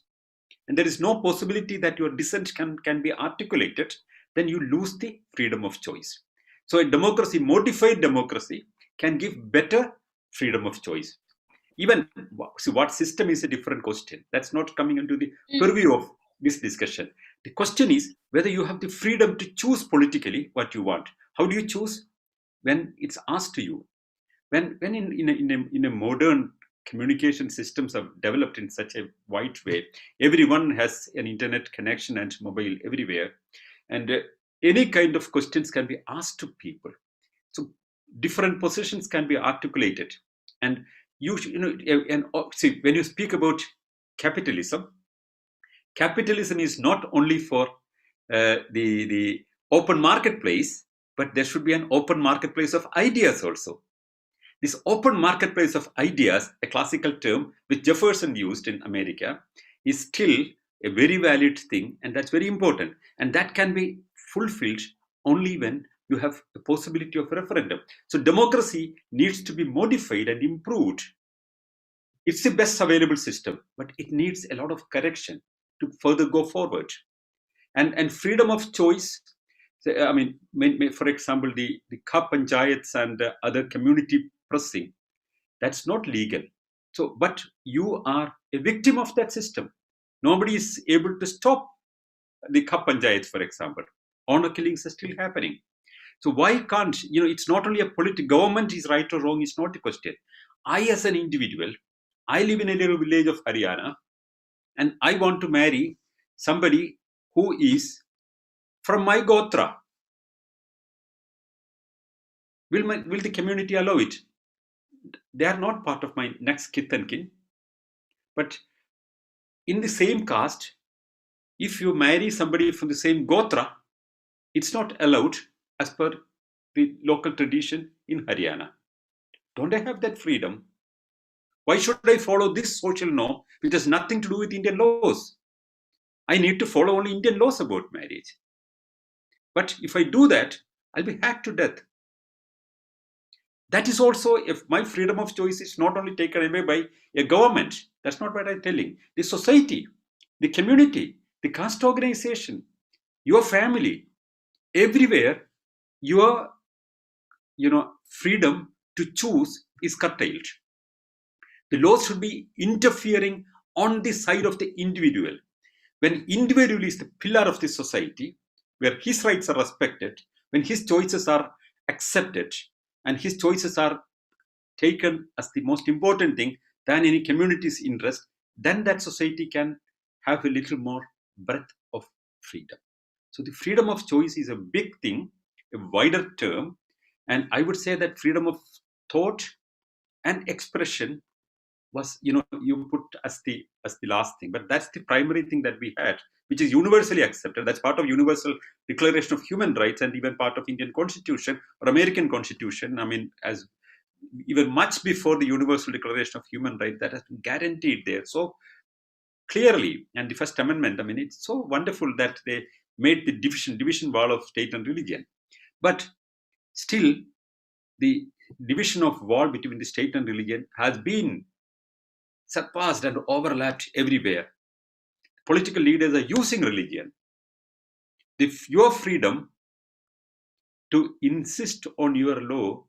and there is no possibility that your dissent can be articulated, then you lose the freedom of choice. So a democracy, modified democracy, can give better freedom of choice. Even, see, what system is a different question. That's not coming into the purview of this discussion. The question is whether you have the freedom to choose politically what you want. How do you choose? When it's asked to you. When in a modern communication systems are developed in such a wide way, everyone has an internet connection and mobile everywhere, and any kind of questions can be asked to people. So different positions can be articulated, and see, when you speak about capitalism is not only for the open marketplace, but there should be an open marketplace of ideas also. This open marketplace of ideas, a classical term which Jefferson used in America, is still a very valid thing, and that's very important. And that can be fulfilled only when you have the possibility of referendum. So democracy needs to be modified and improved. It's the best available system, but it needs a lot of correction to further go forward. And freedom of choice, I mean, for example, the Ka Panchayats and other community pressing, that's not legal. So, but you are a victim of that system. Nobody is able to stop the Ka Panchayats, for example. Honor killings are still happening. So why can't, it's not only a political government is right or wrong, it's not a question. I, as an individual, I live in a little village of Haryana, and I want to marry somebody who is from my Gotra. Will the community allow it? They are not part of my next kith and kin. But in the same caste, if you marry somebody from the same Gotra, it's not allowed as per the local tradition in Haryana. Don't I have that freedom? Why should I follow this social norm which has nothing to do with Indian laws? I need to follow only Indian laws about marriage. But if I do that, I'll be hacked to death. That is also, if my freedom of choice is not only taken away by a government, that's not what I'm telling. The society, the community, the caste organization, your family, everywhere, your freedom to choose is curtailed. The laws should be interfering on the side of the individual. When individual is the pillar of the society, where his rights are respected, when his choices are accepted, and his choices are taken as the most important thing than any community's interest, then that society can have a little more breadth of freedom. So the freedom of choice is a big thing, a wider term, and I would say that freedom of thought and expression was, you put as the last thing, but that's the primary thing that we had, which is universally accepted. That's part of Universal Declaration of Human Rights and even part of Indian Constitution or American Constitution. I mean, as even much before the Universal Declaration of Human Rights, that has been guaranteed there so clearly. And the First Amendment, I mean, it's so wonderful that they made the division wall of state and religion. But still, the division of wall between the state and religion has been surpassed and overlapped everywhere. Political leaders are using religion. Your freedom to insist on your law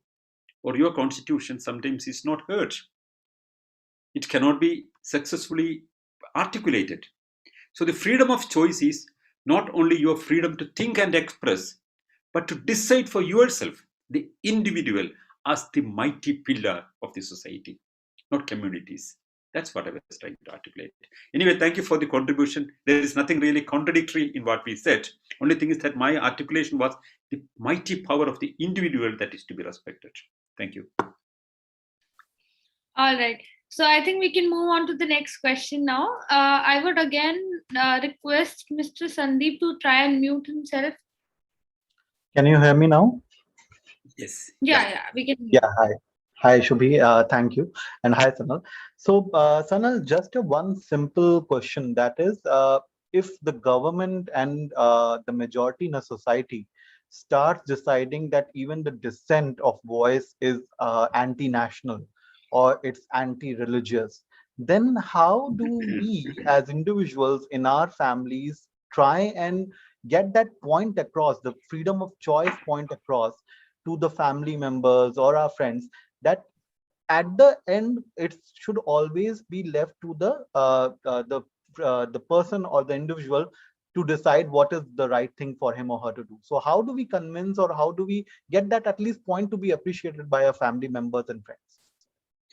or your constitution sometimes is not heard. It cannot be successfully articulated. So the freedom of choice is not only your freedom to think and express, but to decide for yourself, the individual, as the mighty pillar of the society, not communities. That's what I was trying to articulate. Anyway, thank you for the contribution. There is nothing really contradictory in what we said. Only thing is that my articulation was the mighty power of the individual that is to be respected. Thank you. All right. So I think we can move on to the next question now. I would again request Mr. Sandeep to try and mute himself. Can you hear me now? Yes. Yeah, we can. Yeah, hi. Hi, Shubhi. Thank you. And hi, Sanal. So, Sanal, just a one simple question, that is, if the government and the majority in a society starts deciding that even the dissent of voice is anti-national or it's anti-religious, then how do we as individuals in our families try and get that point across, the freedom of choice point across to the family members or our friends, that at the end it should always be left to the person or the individual to decide what is the right thing for him or her to do. So how do we convince, or how do we get that at least point to be appreciated by our family members and friends?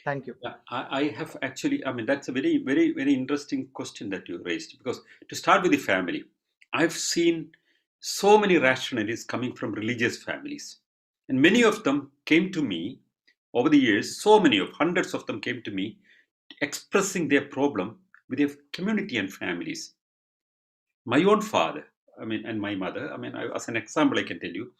Thank you. Yeah, I have actually, I mean, that's a very, very, very interesting question that you raised, because to start with the family, I've seen so many rationalities coming from religious families. And many of them came to me over the years, so many of hundreds of them came to me expressing their problem with their community and families. My own father, I mean, and my mother, I mean, as an example, I can tell you,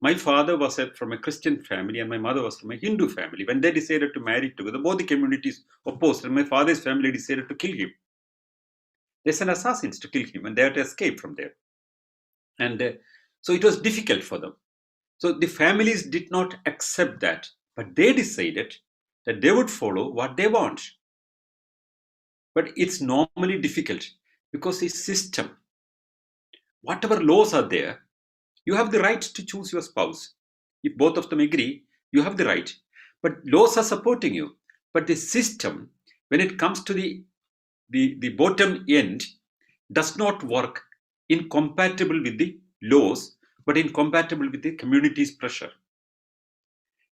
my father was from a Christian family and my mother was from a Hindu family. When they decided to marry together, both the communities opposed, and my father's family decided to kill him. They sent assassins to kill him, and they had to escape from there. And so it was difficult for them. So the families did not accept that, but they decided that they would follow what they want. But it's normally difficult because the system, whatever laws are there, you have the right to choose your spouse. If both of them agree, you have the right. But laws are supporting you. But the system, when it comes to the bottom end, does not work incompatible with the laws, but incompatible with the community's pressure.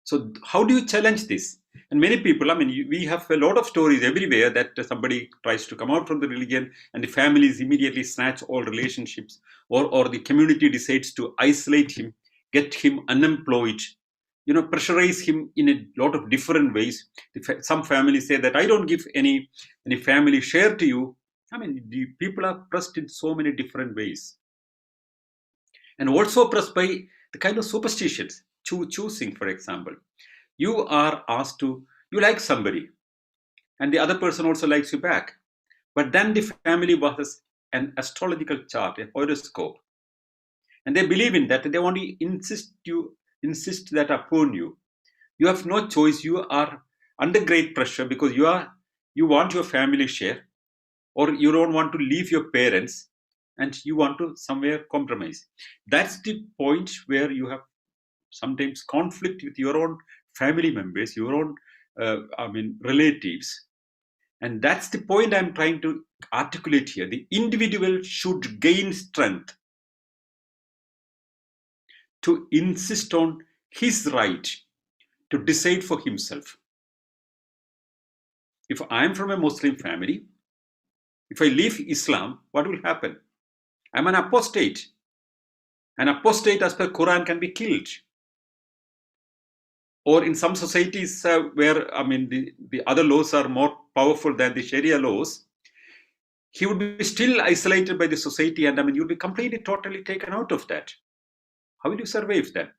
So how do you challenge this? And many people, I mean, we have a lot of stories everywhere that somebody tries to come out from the religion and the families immediately snatch all relationships, or the community decides to isolate him, get him unemployed, pressurize him in a lot of different ways. Some families say that I don't give any family share to you. I mean, the people are pressed in so many different ways. And also pressed by the kind of superstitions, choosing, for example. You are asked to, you like somebody, and the other person also likes you back. But then the family was an astrological chart, a horoscope. And they believe in that. They want to insist that upon you. You have no choice. You are under great pressure because you want your family share, or you don't want to leave your parents, and you want to somewhere compromise. That's the point where you have sometimes conflict with your own family members, your own, relatives. And that's the point I'm trying to articulate here. The individual should gain strength to insist on his right to decide for himself. If I'm from a Muslim family, if I leave Islam, what will happen? I'm an apostate. An apostate as per Quran can be killed. Or in some societies where, the other laws are more powerful than the Sharia laws, he would be still isolated by the society, and you'll be completely, totally taken out of that. How will you survive then?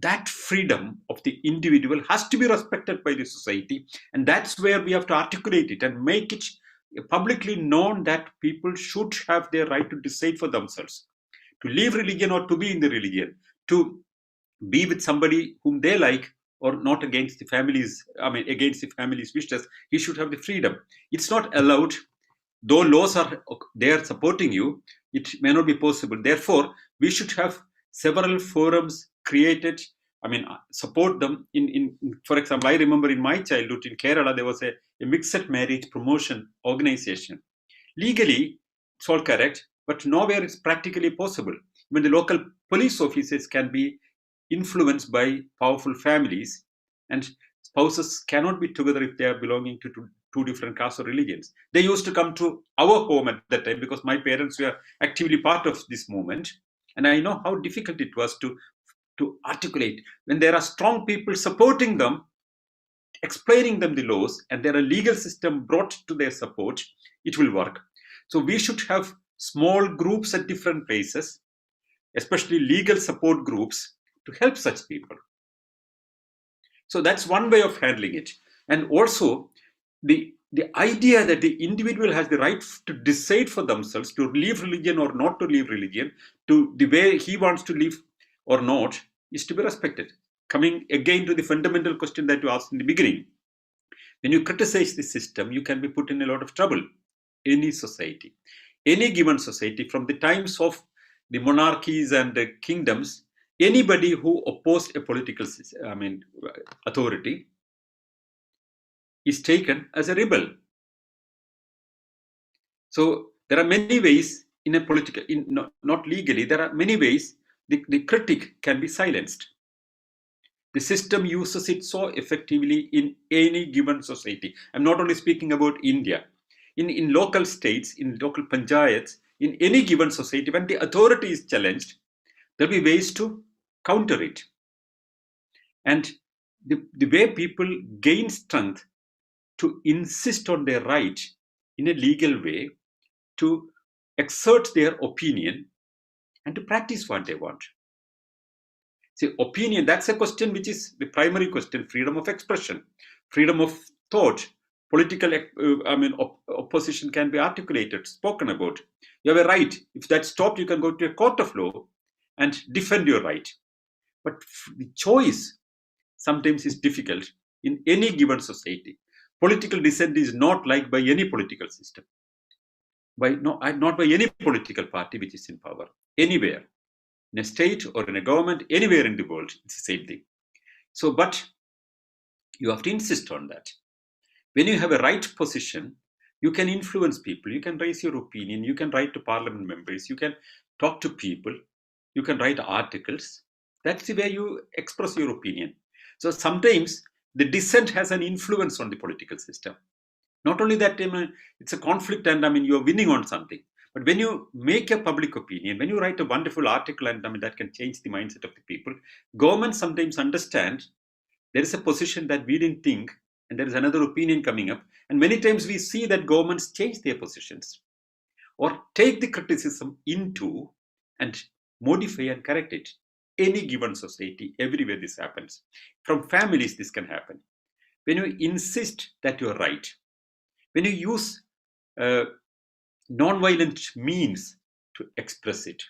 That freedom of the individual has to be respected by the society, and that's where we have to articulate it and make it publicly known that people should have their right to decide for themselves, to leave religion or to be in the religion, to be with somebody whom they like, or not against the families, against the family's wishes. He should have the freedom. It's not allowed, though laws are there supporting you, it may not be possible. Therefore, we should have several forums created, support them in for example, I remember in my childhood in Kerala, there was a mixed marriage promotion organization. Legally, it's all correct, but nowhere it's practically possible. When the local police officers can be influenced by powerful families, and spouses cannot be together if they are belonging to two different castes or religions. They used to come to our home at that time because my parents were actively part of this movement. And I know how difficult it was to articulate. When there are strong people supporting them, explaining them the laws, and there are legal system brought to their support, it will work. So we should have small groups at different places, especially legal support groups, to help such people. So that's one way of handling it. And also the idea that the individual has the right to decide for themselves to leave religion or not to leave religion, to the way he wants to live or not, is to be respected. Coming again to the fundamental question that you asked in the beginning, when you criticize the system, you can be put in a lot of trouble. Any society, any given society, from the times of the monarchies and the kingdoms, anybody who opposed a political authority is taken as a rebel. So there are many ways in a political, not legally, there are many ways the critic can be silenced. The system uses it so effectively in any given society. I'm not only speaking about India. In local states, in local panchayats, in any given society, when the authority is challenged, there'll be ways to counter it. And the way people gain strength to insist on their right in a legal way, to exert their opinion and to practice what they want. See, opinion, that's a question which is the primary question: freedom of expression, freedom of thought. Political opposition can be articulated, spoken about. You have a right. If that's stopped, you can go to a court of law and defend your right. But the choice sometimes is difficult in any given society. Political dissent is not liked by any political system, not by any political party which is in power, anywhere, in a state or in a government, anywhere in the world, it's the same thing. So, but you have to insist on that. When you have a right position, you can influence people, you can raise your opinion, you can write to parliament members, you can talk to people, you can write articles. That's the way you express your opinion. So sometimes the dissent has an influence on the political system. Not only that, it's a conflict and you're winning on something. But when you make a public opinion, when you write a wonderful article and that can change the mindset of the people, governments sometimes understand there is a position that we didn't think, and there is another opinion coming up. And many times we see that governments change their positions or take the criticism into and modify and correct it. Any given society, everywhere this happens. From families, this can happen. When you insist that you're right, when you use non-violent means to express it,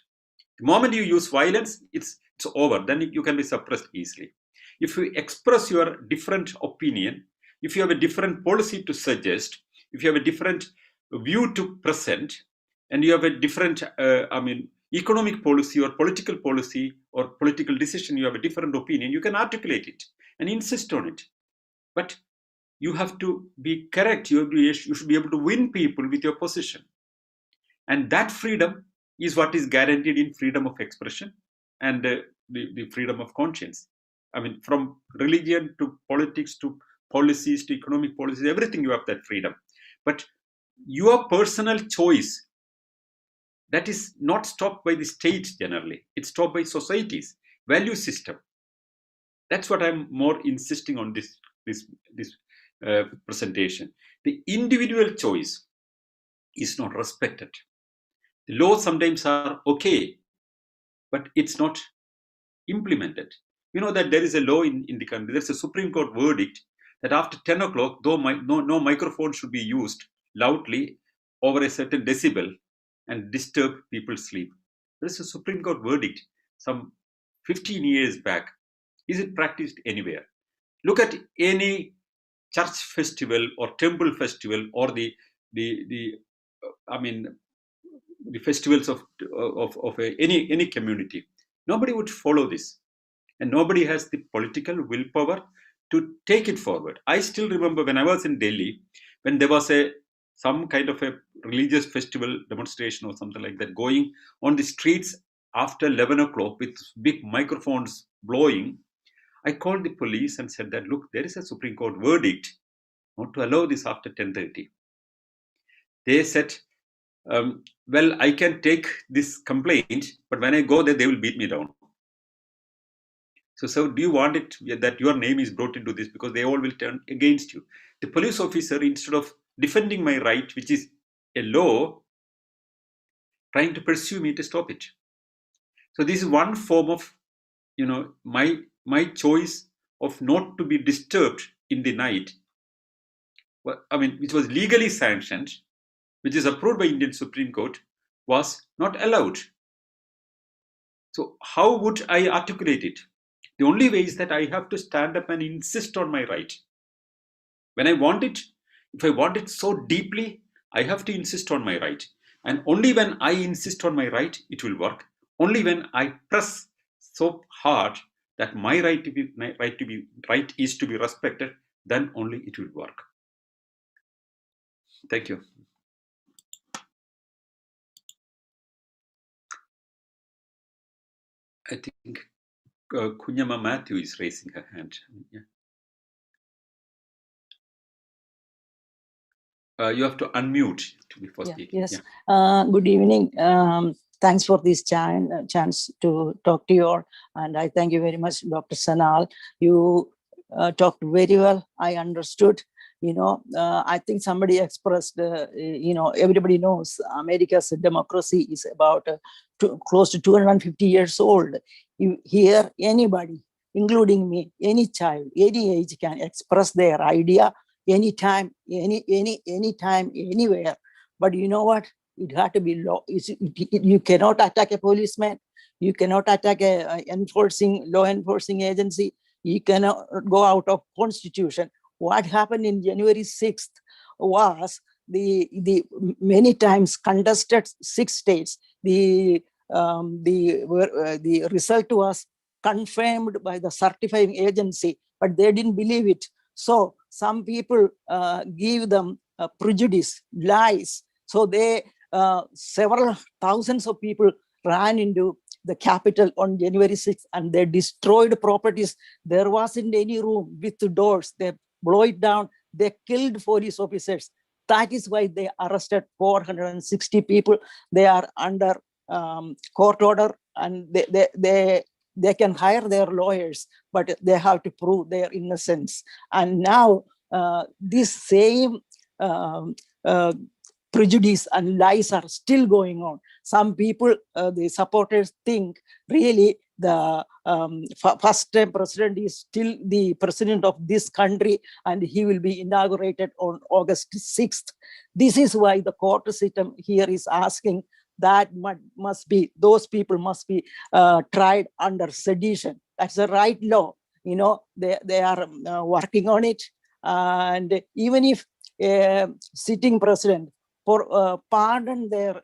the moment you use violence, it's over. Then you can be suppressed easily. If you express your different opinion, if you have a different policy to suggest, if you have a different view to present, and you have a different, economic policy or political decision, you have a different opinion, you can articulate it and insist on it. But you have to be correct. You should be able to win people with your position. And that freedom is what is guaranteed in freedom of expression and the freedom of conscience. I mean, from religion to politics to policies to economic policies, everything you have that freedom. But your personal choice, that is not stopped by the state generally. It's stopped by society's value system. That's what I'm more insisting on this presentation. The individual choice is not respected. The laws sometimes are okay, but it's not implemented. You know that there is a law in the country, there's a Supreme Court verdict that after 10 o'clock, no microphone should be used loudly over a certain decibel and disturb people's sleep. There's a Supreme Court verdict some 15 years back. Is it practiced anywhere? Look at any church festival or temple festival or the festivals of any community. Nobody would follow this, and nobody has the political willpower to take it forward. I still remember when I was in Delhi, when there was some kind of a religious festival demonstration or something like that going on the streets after 11 o'clock with big microphones blowing. I called the police and said that, look, there is a Supreme Court verdict not to allow this after 10:30. They said, well, I can take this complaint, but when I go there, they will beat me down. So do you want it that your name is brought into this, because they all will turn against you? The police officer, instead of defending my right, which is a law, trying to pursue me to stop it. So this is one form of, my choice of not to be disturbed in the night. Which was legally sanctioned, which is approved by Indian Supreme Court, was not allowed. So how would I articulate it? The only way is that I have to stand up and insist on my right. When I want it, if I want it so deeply, I have to insist on my right. And only when I insist on my right, it will work. Only when I press so hard that my right is to be respected, then only it will work. Thank you. I think Kunyama Matthew is raising her hand. Yeah. You have to unmute before speaking. Yes. Yeah. Good evening. Thanks for this chance to talk to you all. And I thank you very much, Dr. Sanal. You talked very well. I understood. I think somebody expressed, everybody knows America's democracy is about close to 250 years old. Here, anybody, including me, any child, any age can express their idea anytime, anytime, anywhere. But you know what? It had to be law. You cannot attack a policeman. You cannot attack a law enforcing agency. You cannot go out of constitution. What happened in January 6th was the many times contested 6 states. The result was confirmed by the certifying agency, but they didn't believe it. So some people give them prejudice, lies. So several thousands of people ran into the capital on January 6th and they destroyed properties. There wasn't any room with the doors. They blow it down. They killed police officers. That is why they arrested 460 people. They are under court order and they can hire their lawyers, but they have to prove their innocence. And now this same prejudice and lies are still going on. Some people, the supporters, think really the first-time president is still the president of this country and he will be inaugurated on August 6th. This is why the court system here is asking that those people must be tried under sedition. That's the right law. They are working on it. And even if a sitting president pardon their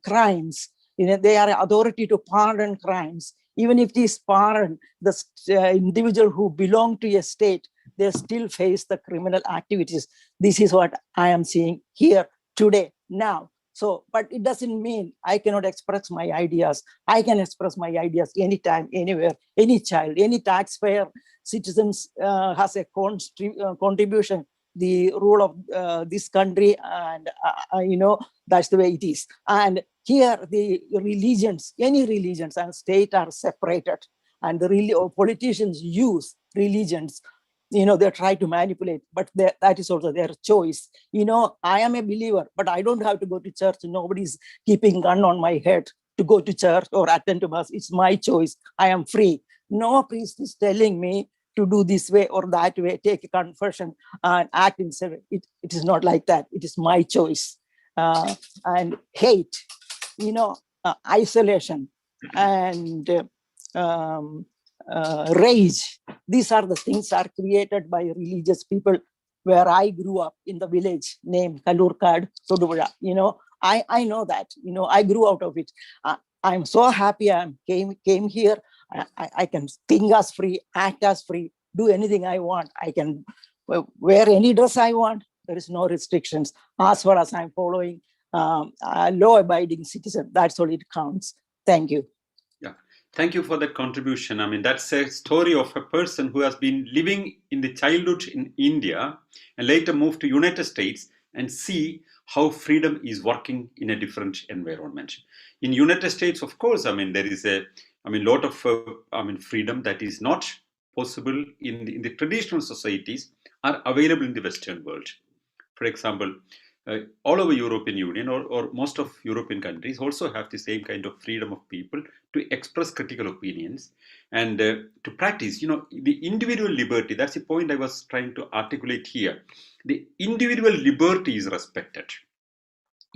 crimes, They are authority to pardon crimes. Even if it is pardoned, the individual who belong to a state, they still face the criminal activities. This is what I am seeing here today, now. So, but it doesn't mean I cannot express my ideas. I can express my ideas anytime, anywhere, any child, any taxpayer, citizens has a contribution, the rule of this country, and that's the way it is. And here the religions, any religions and state are separated, and the politicians use religions. They try to manipulate, but that is also their choice. I am a believer, but I don't have to go to church. Nobody's keeping gun on my head to go to church or attend to mass. It's my choice. I am free. No priest is telling me to do this way or that way, take a confession and act in seven. It is not like that. It is my choice. And hate, isolation, and rage. These are the things are created by religious people where I grew up in the village named Kalurkad, Sodupuzha. I know that, I grew out of it. I'm so happy I came here. I can think as free, act as free, do anything I want. I can wear any dress I want. There is no restrictions as far as I'm following law-abiding citizen. That's all it counts. Thank you. Yeah, thank you for that contribution. I mean, that's a story of a person who has been living in the childhood in India and later moved to United States and see how freedom is working in a different environment. In United States, of course, I mean, there is a lot of freedom that is not possible in the traditional societies are available in the Western world. For example, all over European Union or most of European countries also have the same kind of freedom of people to express critical opinions and to practice, the individual liberty. That's the point I was trying to articulate here. The individual liberty is respected.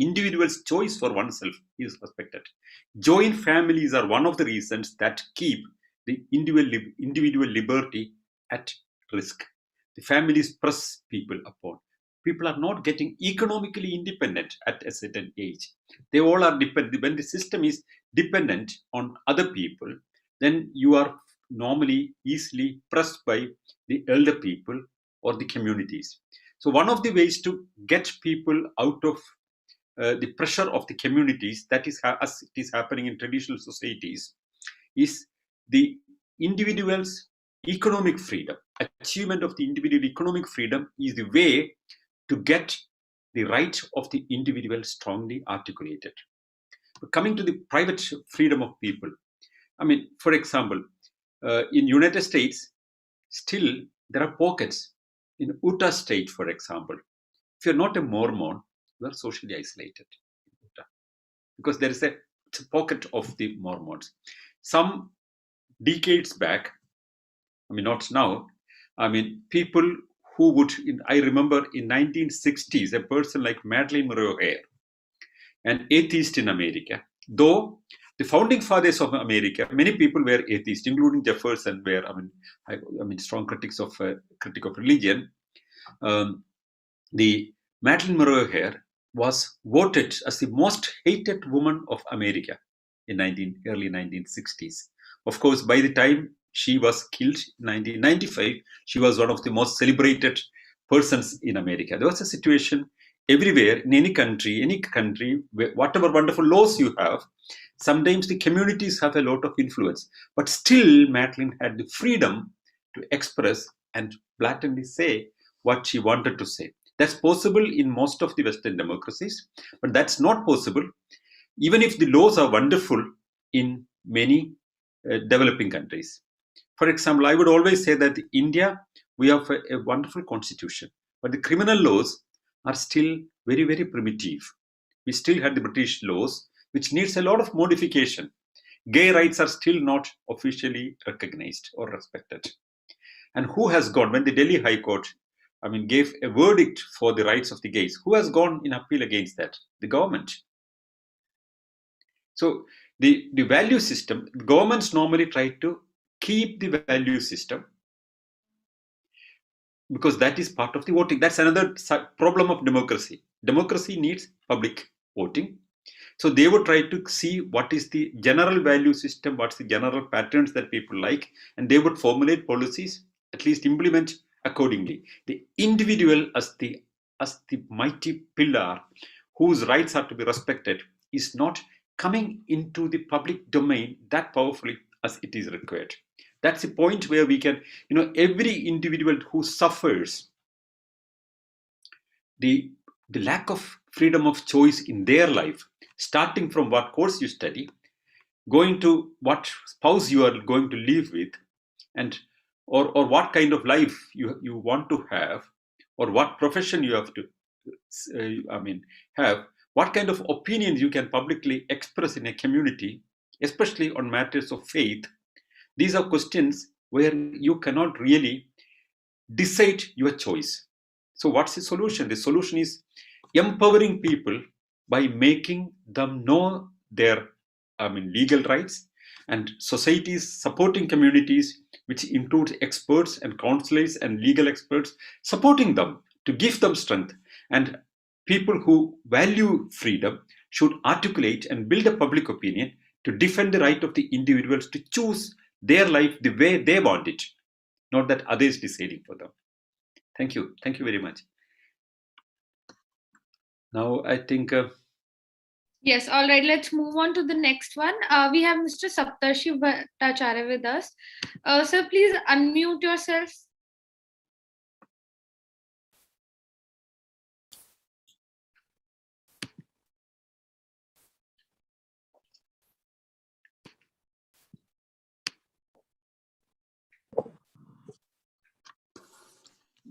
Individual's choice for oneself is respected. Joint families are one of the reasons that keep the individual liberty at risk. The families press people upon. People are not getting economically independent at a certain age. They all are dependent. When the system is dependent on other people, then you are normally easily pressed by the elder people or the communities. So one of the ways to get people out of the pressure of the communities, that is as it is happening in traditional societies, is the individual's economic freedom. Achievement of the individual economic freedom is the way to get the right of the individual strongly articulated. But coming to the private freedom of people, I mean, for example, in United States, still there are pockets. In Utah State, for example, if you're not a Mormon, you are socially isolated in Utah because there is a pocket of the Mormons. Some decades back, I mean, not now, I mean, people who would, I remember in 1960s, a person like Madeline Monroe, an atheist in America, though the founding fathers of America, many people were atheists, including Jefferson, were, strong critics of religion. The Madeline Monroe was voted as the most hated woman of America in early 1960s. Of course, by the time she was killed in 1995, she was one of the most celebrated persons in America. There was a situation everywhere in any country, whatever wonderful laws you have, sometimes the communities have a lot of influence. But still, Madeline had the freedom to express and blatantly say what she wanted to say. That's possible in most of the Western democracies, but that's not possible even if the laws are wonderful in many developing countries. For example, I would always say that in India, we have a wonderful constitution, but the criminal laws are still very, very primitive. We still have the British laws, which needs a lot of modification. Gay rights are still not officially recognized or respected. And who has gone, when the Delhi High Court gave a verdict for the rights of the gays, who has gone in appeal against that? The government. So the value system, governments normally try to keep the value system because that is part of the voting. That's another problem of democracy. Democracy needs public voting. So they would try to see what is the general value system, what's the general patterns that people like, and they would formulate policies, at least implement accordingly. The individual as the mighty pillar whose rights are to be respected is not coming into the public domain that powerfully as it is required. That's the point where we can, every individual who suffers the lack of freedom of choice in their life, starting from what course you study, going to what spouse you are going to live with, and or what kind of life you want to have, or what profession you have to have, what kind of opinions you can publicly express in a community, especially on matters of faith. These are questions where you cannot really decide your choice. So what's the solution? The solution is empowering people by making them know their legal rights, and societies supporting communities, which includes experts and counselors and legal experts, supporting them to give them strength. And people who value freedom should articulate and build a public opinion to defend the right of the individuals to choose their life the way they want it, not that others deciding for them. Thank you. Thank you very much. Now, I think... Yes, all right, let's move on to the next one. We have Mr. Saptarshi Bhattacharya with us. Sir, please unmute yourself.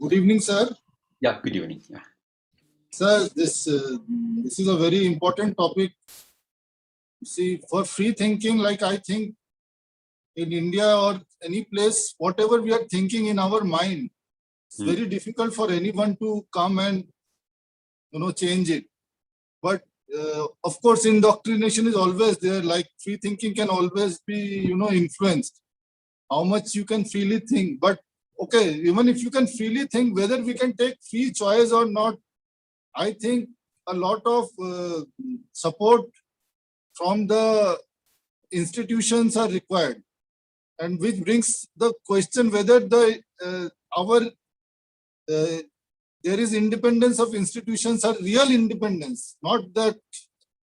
Good evening, sir. Yeah, good evening. Yeah. Sir, this is a very important topic. See, for free thinking, like I think in India or any place, whatever we are thinking in our mind, it's very difficult for anyone to come and change it. But of course, indoctrination is always there. Like free thinking can always be influenced. How much you can freely think, but okay, even if you can freely think, whether we can take free choice or not, I think a lot of support from the institutions are required, and which brings the question whether there is independence of institutions, or real independence, not that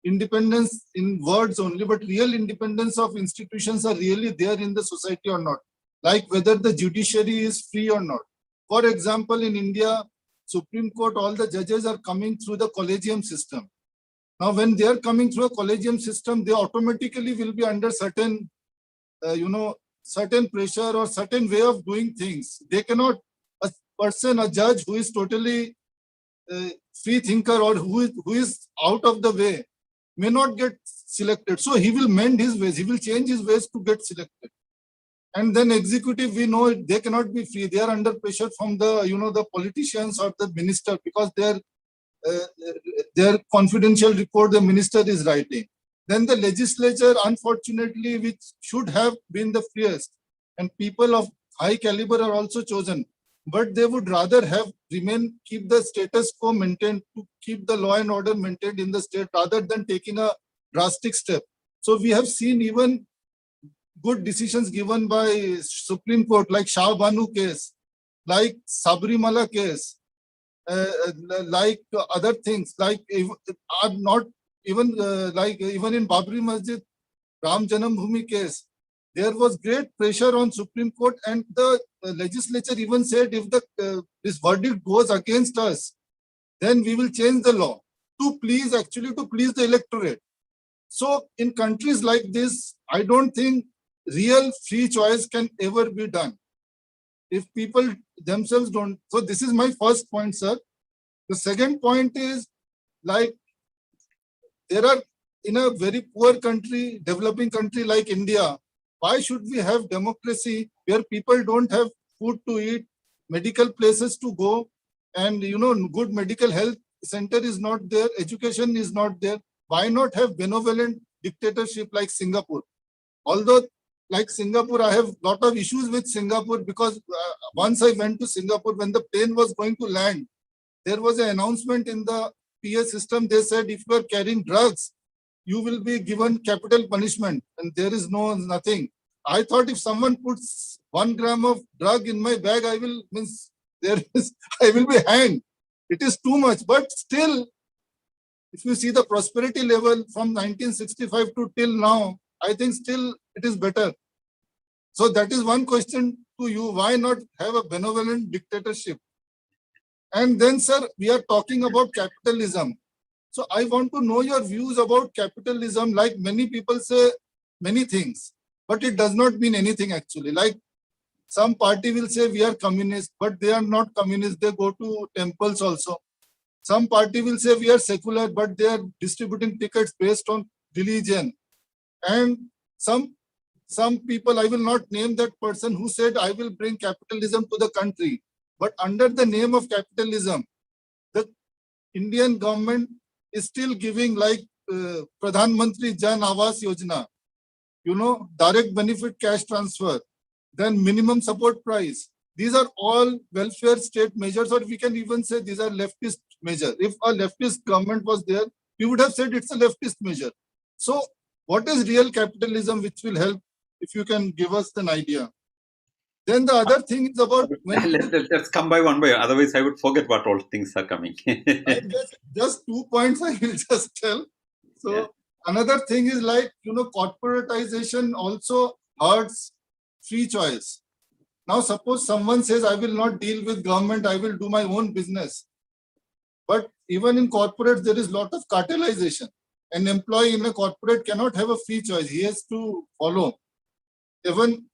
independence in words only, but real independence of institutions are really there in the society or not. Like whether the judiciary is free or not. For example, in India, Supreme Court, all the judges are coming through the collegium system. Now, when they are coming through a collegium system, they automatically will be under certain, certain pressure or certain way of doing things. They cannot, a judge who is totally free thinker or who is out of the way may not get selected. So he will mend his ways. He will change his ways to get selected. And then executive, we know they cannot be free. They are under pressure from the, the politicians or the minister, because their confidential report the minister is writing. Then the legislature, unfortunately, which should have been the freest, and people of high caliber are also chosen, but they would rather have keep the status quo maintained, to keep the law and order maintained in the state, rather than taking a drastic step. So we have seen even good decisions given by Supreme Court, like Shah Banu case, like Sabrimala case, like other things, like are not even even in Babri Masjid, Ram Janam Bhoomi case, there was great pressure on Supreme Court, and the legislature even said if this verdict goes against us, then we will change the law to please the electorate. So in countries like this, I don't think real free choice can ever be done if people themselves don't. So this is my first point, sir. The second point is, like, there are, in a very poor country, developing country like India, why should we have democracy where people don't have food to eat, medical places to go, and good medical health center is not there, education is not there? Why not have benevolent dictatorship like Singapore? Although, like Singapore, I have a lot of issues with Singapore, because once I went to Singapore, when the plane was going to land, there was an announcement in the PA system. They said, if you are carrying drugs, you will be given capital punishment and there is nothing. I thought if someone puts 1 gram of drug in my bag, I will be hanged. It is too much. But still, if you see the prosperity level from 1965 to till now, I think still it is better. So that is one question to you. Why not have a benevolent dictatorship? And then, sir, we are talking about capitalism. So I want to know your views about capitalism. Like many people say many things, but it does not mean anything actually. Like some party will say we are communist, but they are not communist. They go to temples also. Some party will say we are secular, but they are distributing tickets based on religion. And some people, I will not name that person, who said I will bring capitalism to the country. But under the name of capitalism, the Indian government is still giving like Pradhan Mantri Jan Awas Yojana, direct benefit cash transfer, then minimum support price. These are all welfare state measures, or we can even say these are leftist measures. If a leftist government was there, we would have said it's a leftist measure. So what is real capitalism which will help, if you can give us an idea? Then the other thing is about let's come by one by, otherwise I would forget what all things are coming. just 2 points I will just tell. So another thing is like, corporatization also hurts free choice. Now suppose someone says, I will not deal with government, I will do my own business. But even in corporates, there is a lot of cartelization. An employee in a corporate cannot have a free choice. He has to follow. Even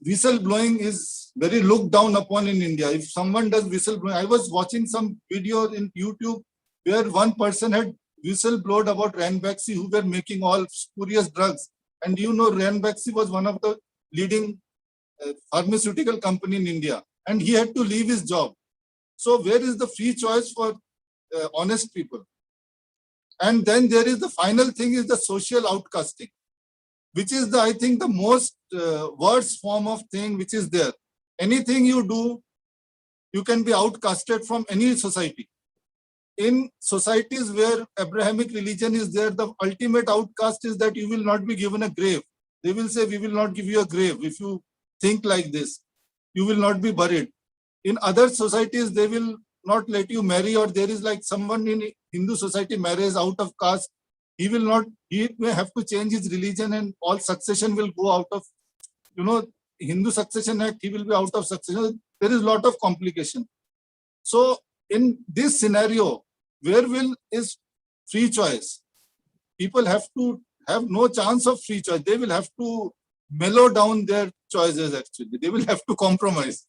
whistleblowing is very looked down upon in India. If someone does whistleblowing, I was watching some video in YouTube where one person had whistleblowed about Ranbaxy, who were making all spurious drugs. And Ranbaxy was one of the leading pharmaceutical company in India. And he had to leave his job. So where is the free choice for honest people? And then there is the final thing is the social outcasting, which is I think the most worst form of thing which is there. Anything you do, you can be outcasted from any society. In societies where Abrahamic religion is there, the ultimate outcast is that you will not be given a grave. They will say, we will not give you a grave. If you think like this, you will not be buried. In other societies, they will not let you marry, or there is like someone in Hindu society marries out of caste. He may have to change his religion and all succession will go out of, Hindu Succession Act, he will be out of succession. There is a lot of complication. So in this scenario, where is free choice? People have to have no chance of free choice. They will have to mellow down their choices actually. They will have to compromise.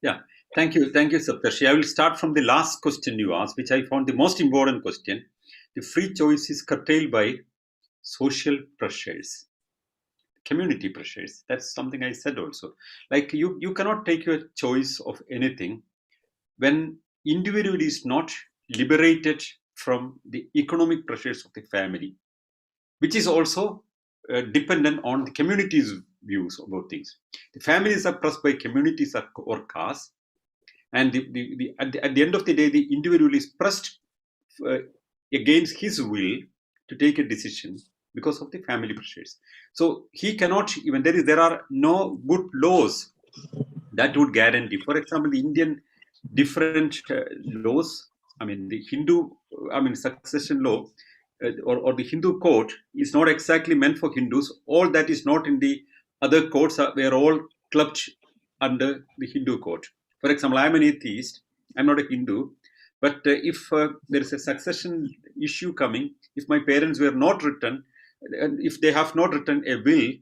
Yeah. Thank you, Saptarshi. I will start from the last question you asked, which I found the most important question. The free choice is curtailed by social pressures, community pressures. That's something I said also. Like you cannot take your choice of anything when individual is not liberated from the economic pressures of the family, which is also dependent on the community's views about things. The families are pressed by communities or castes. And at the end of the day, the individual is pressed against his will to take a decision because of the family pressures. So he cannot, even there are no good laws that would guarantee. For example, the Indian different laws, the succession law or the Hindu code is not exactly meant for Hindus. All that is not in the other codes, they are all clubbed under the Hindu code. For example, I'm an atheist, I'm not a Hindu, but if there is a succession issue coming, if my parents were not written, and if they have not written a will,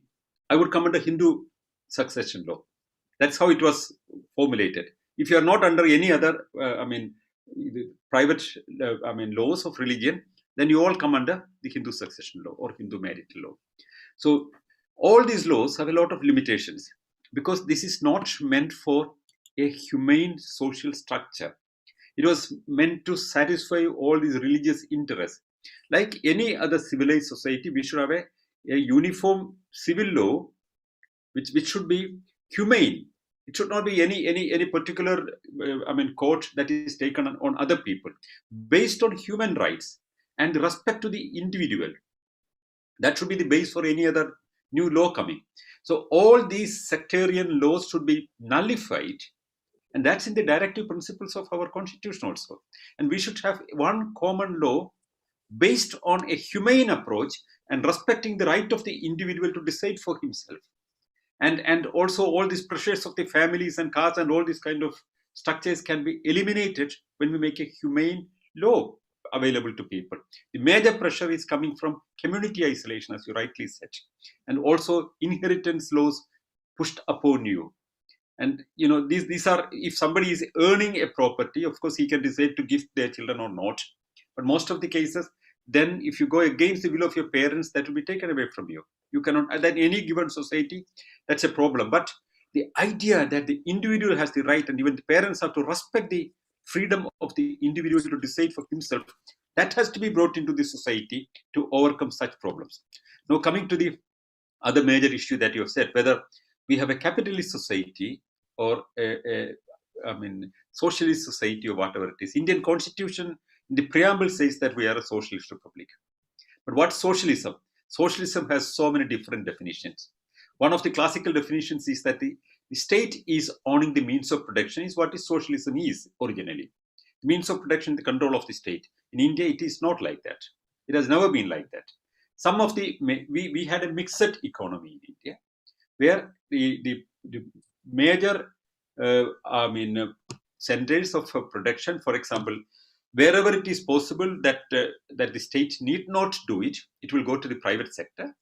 I would come under Hindu succession law. That's how it was formulated. If you are not under any other, private, laws of religion, then you all come under the Hindu succession law or Hindu marital law. So all these laws have a lot of limitations because this is not meant for a humane social structure. It was meant to satisfy all these religious interests. Like any other civilized society, we should have a uniform civil law which should be humane. It should not be any particular court that is taken on other people based on human rights and respect to the individual. That should be the base for any other new law coming. So all these sectarian laws should be nullified, and that's in the directive principles of our constitution also. And we should have one common law based on a humane approach and respecting the right of the individual to decide for himself. And also all these pressures of the families and castes and all these kind of structures can be eliminated when we make a humane law available to people. The major pressure is coming from community isolation, as you rightly said, and also inheritance laws pushed upon you. And these are, if somebody is earning a property, of course he can decide to gift their children or not. But most of the cases, then if you go against the will of your parents, that will be taken away from you. You cannot, then any given society, that's a problem. But the idea that the individual has the right, and even the parents have to respect the freedom of the individual to decide for himself, that has to be brought into the society to overcome such problems. Now, coming to the other major issue that you have said, whether we have a capitalist society or socialist society or whatever it is. Indian constitution, in the preamble, says that we are a socialist republic. But what's socialism? Socialism has so many different definitions. One of the classical definitions is that the state is owning the means of production, is what is socialism is originally. The means of production, the control of the state. In India, it is not like that. It has never been like that. Some of we had a mixed economy in India, where the major centers of production, for example, wherever it is possible that the state need not do it, it will go to the private sector.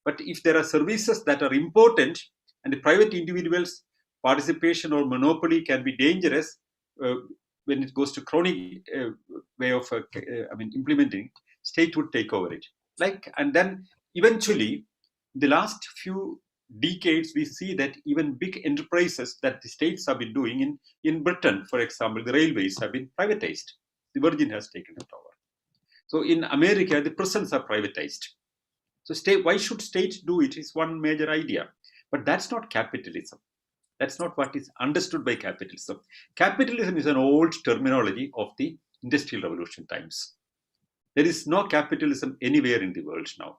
But if there are services that are important and the private individuals' participation or monopoly can be dangerous when it goes to chronic way of implementing, state would take over it. And then eventually, the last few decades, we see that even big enterprises that the states have been doing in Britain, for example, the railways have been privatized. The Virgin has taken it over. So in America, the prisons are privatized. So why should states do it is one major idea. But that's not capitalism. That's not what is understood by capitalism. Capitalism is an old terminology of the Industrial Revolution times. There is no capitalism anywhere in the world now.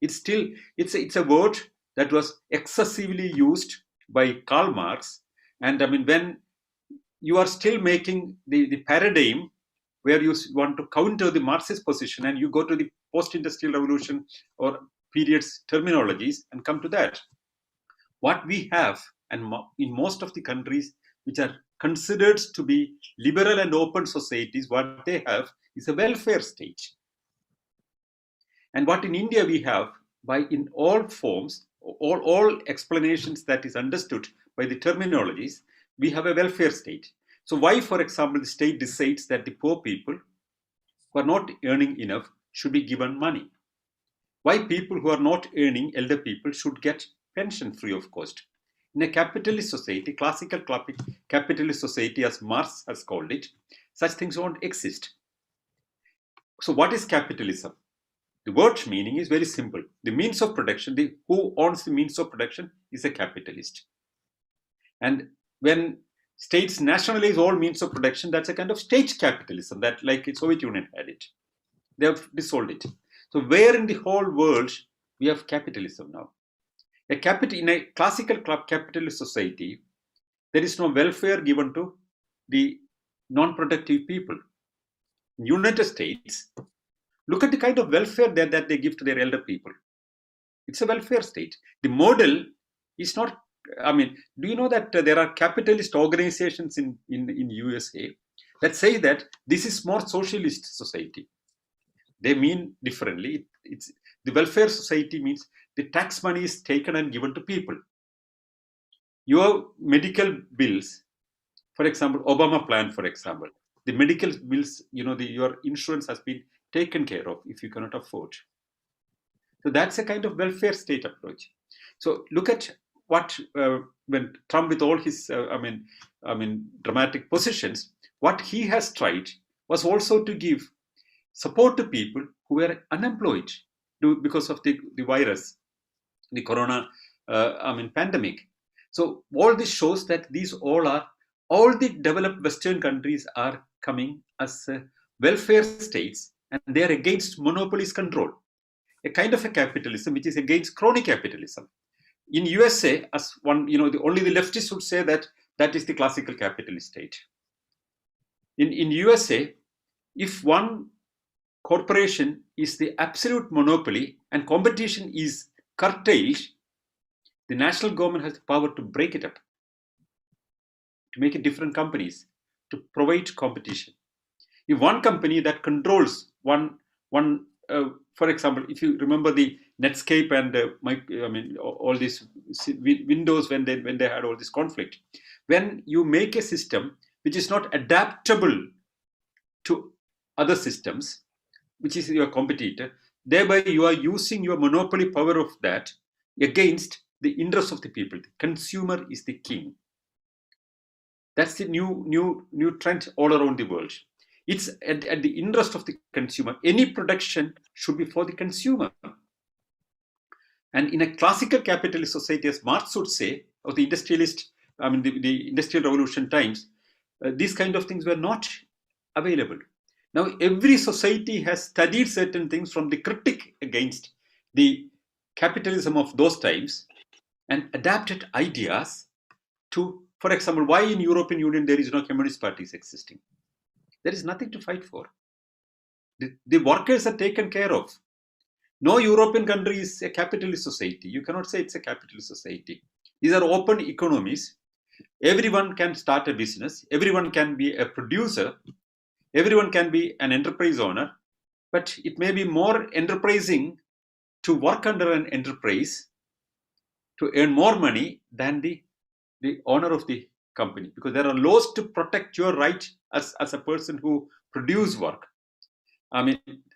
It's a word that was excessively used by Karl Marx. And when you are still making the paradigm where you want to counter the Marxist position and you go to the post-industrial revolution or periods terminologies and come to that. What we have, and in most of the countries which are considered to be liberal and open societies, what they have is a welfare state. And what in India we have, in all forms, all explanations that is understood by the terminologies, we have a welfare state. So why, for example, the state decides that the poor people who are not earning enough should be given money? Why people who are not earning, elder people, should get pension free of cost? In a capitalist society, classical capitalist society, as Marx has called it, such things won't exist. So what is capitalism? The word meaning is very simple. The means of production, who owns the means of production is a capitalist. And when states nationalize all means of production, that's a kind of state capitalism that, like the Soviet Union had it. They have dissolved it. So where in the whole world we have capitalism now? In a classical capitalist society, there is no welfare given to the non-productive people. In the United States, look at the kind of welfare that they give to their elder people. It's a welfare state. The model is not, do you know that there are capitalist organizations in USA that say that this is more socialist society? They mean differently. The welfare society means the tax money is taken and given to people. Your medical bills, for example, Obama plan, for example, the medical bills, your insurance has been taken care of if you cannot afford. So that's a kind of welfare state approach. So look at what when Trump, with all his dramatic positions, what he has tried was also to give support to people who were unemployed because of the virus, the corona pandemic. So all this shows that all the developed Western countries are coming as welfare states, and they are against monopolies control. a kind of a capitalism which is against crony capitalism. In USA, as one, only the leftists would say that that is the classical capitalist state. In USA, if one corporation is the absolute monopoly and competition is curtailed, the national government has the power to break it up, to make it different companies, to provide competition. If one company that controls for example, if you remember the Netscape and all these Windows when they had all this conflict, when you make a system which is not adaptable to other systems, which is your competitor, thereby you are using your monopoly power of that against the interests of the people. The consumer is the king. That's the new trend all around the world. It's at the interest of the consumer. Any production should be for the consumer. And in a classical capitalist society, as Marx would say, or the industrialist, the Industrial Revolution times, these kind of things were not available. Now, every society has studied certain things from the critic against the capitalism of those times and adapted ideas to, for example, why in European Union there is no communist parties existing. There is nothing to fight for. The workers are taken care of. No European country is a capitalist society. You cannot say it's a capitalist society. These are open economies. Everyone can start a business. Everyone can be a producer. Everyone can be an enterprise owner. But it may be more enterprising to work under an enterprise to earn more money than the owner of the company, because there are laws to protect your right as a person who produce work.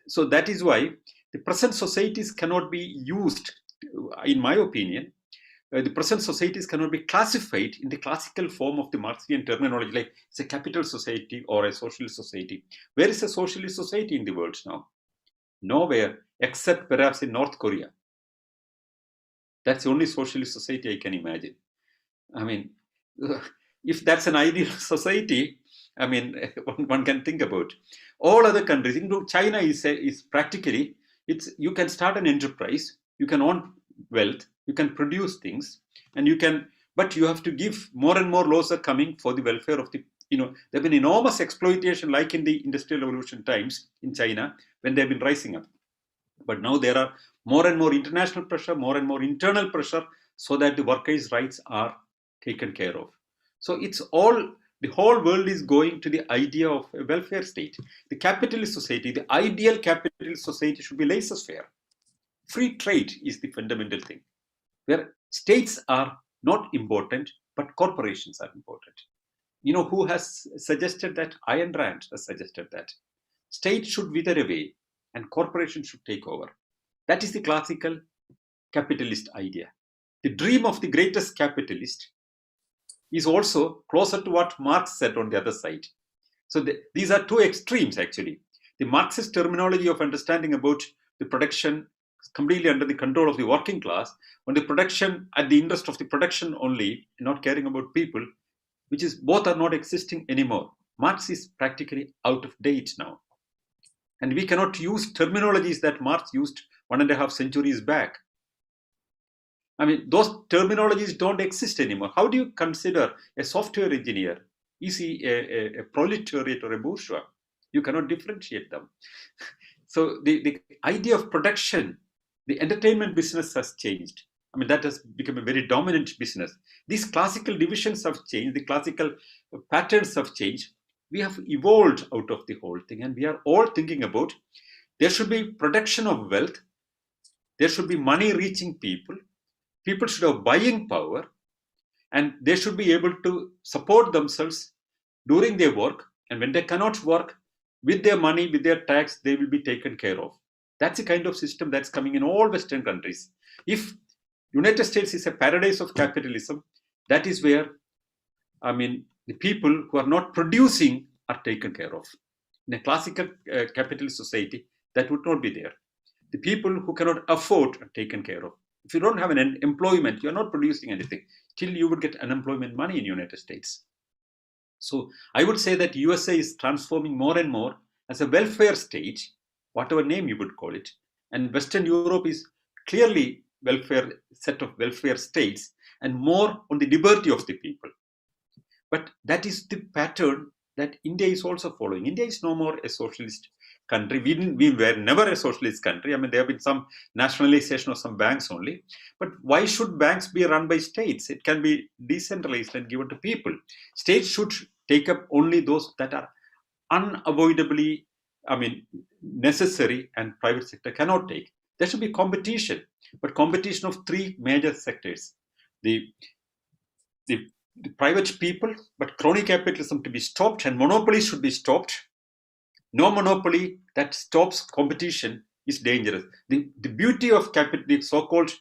So that is why the present societies cannot be used, in my opinion, the present societies cannot be classified in the classical form of the Marxian terminology, like it's a capital society or a socialist society. Where is a socialist society in the world now? Nowhere, except perhaps in North Korea. That's the only socialist society I can imagine. If that's an ideal society, one can think about. All other countries, including China, is practically, you can start an enterprise, you can own wealth, you can produce things, but you have to give more and more laws are coming for the welfare of the, there have been enormous exploitation like in the Industrial Revolution times in China when they've been rising up. But now there are more and more international pressure, more and more internal pressure, so that the workers' rights are taken care of. So the whole world is going to the idea of a welfare state. The capitalist society, the ideal capitalist society should be laissez-faire. Free trade is the fundamental thing, where states are not important, but corporations are important. Who has suggested that? Ayn Rand has suggested that. State should wither away and corporations should take over. That is the classical capitalist idea. The dream of the greatest capitalist is also closer to what Marx said on the other side. So these are two extremes, actually. The Marxist terminology of understanding about the production is completely under the control of the working class, on the production at the interest of the production only, not caring about people, which is both are not existing anymore. Marx is practically out of date now. And we cannot use terminologies that Marx used 1.5 centuries back. Those terminologies don't exist anymore. How do you consider a software engineer? Is he a proletariat or a bourgeois? You cannot differentiate them. So the idea of production, the entertainment business has changed. That has become a very dominant business. These classical divisions have changed. The classical patterns have changed. We have evolved out of the whole thing, and we are all thinking about there should be production of wealth. There should be money reaching people. People should have buying power, and they should be able to support themselves during their work. And when they cannot work, with their money, with their tax, they will be taken care of. That's the kind of system that's coming in all Western countries. If United States is a paradise of capitalism, that is where, the people who are not producing are taken care of. In a classical capitalist society, that would not be there. The people who cannot afford are taken care of. If you don't have an employment, you're not producing anything. Till you would get unemployment money in United States. So I would say that USA is transforming more and more as a welfare state, whatever name you would call it. And Western Europe is clearly set of welfare states and more on the liberty of the people. But that is the pattern that India is also following. India is no more a socialist country. We were never a socialist country. I mean, there have been some nationalization of some banks only. But why should banks be run by states? It can be decentralized and given to people. States should take up only those that are unavoidably, necessary, and private sector cannot take. There should be competition, but competition of three major sectors. The private people, but crony capitalism to be stopped, and monopoly should be stopped. No monopoly that stops competition is dangerous. The beauty of the so-called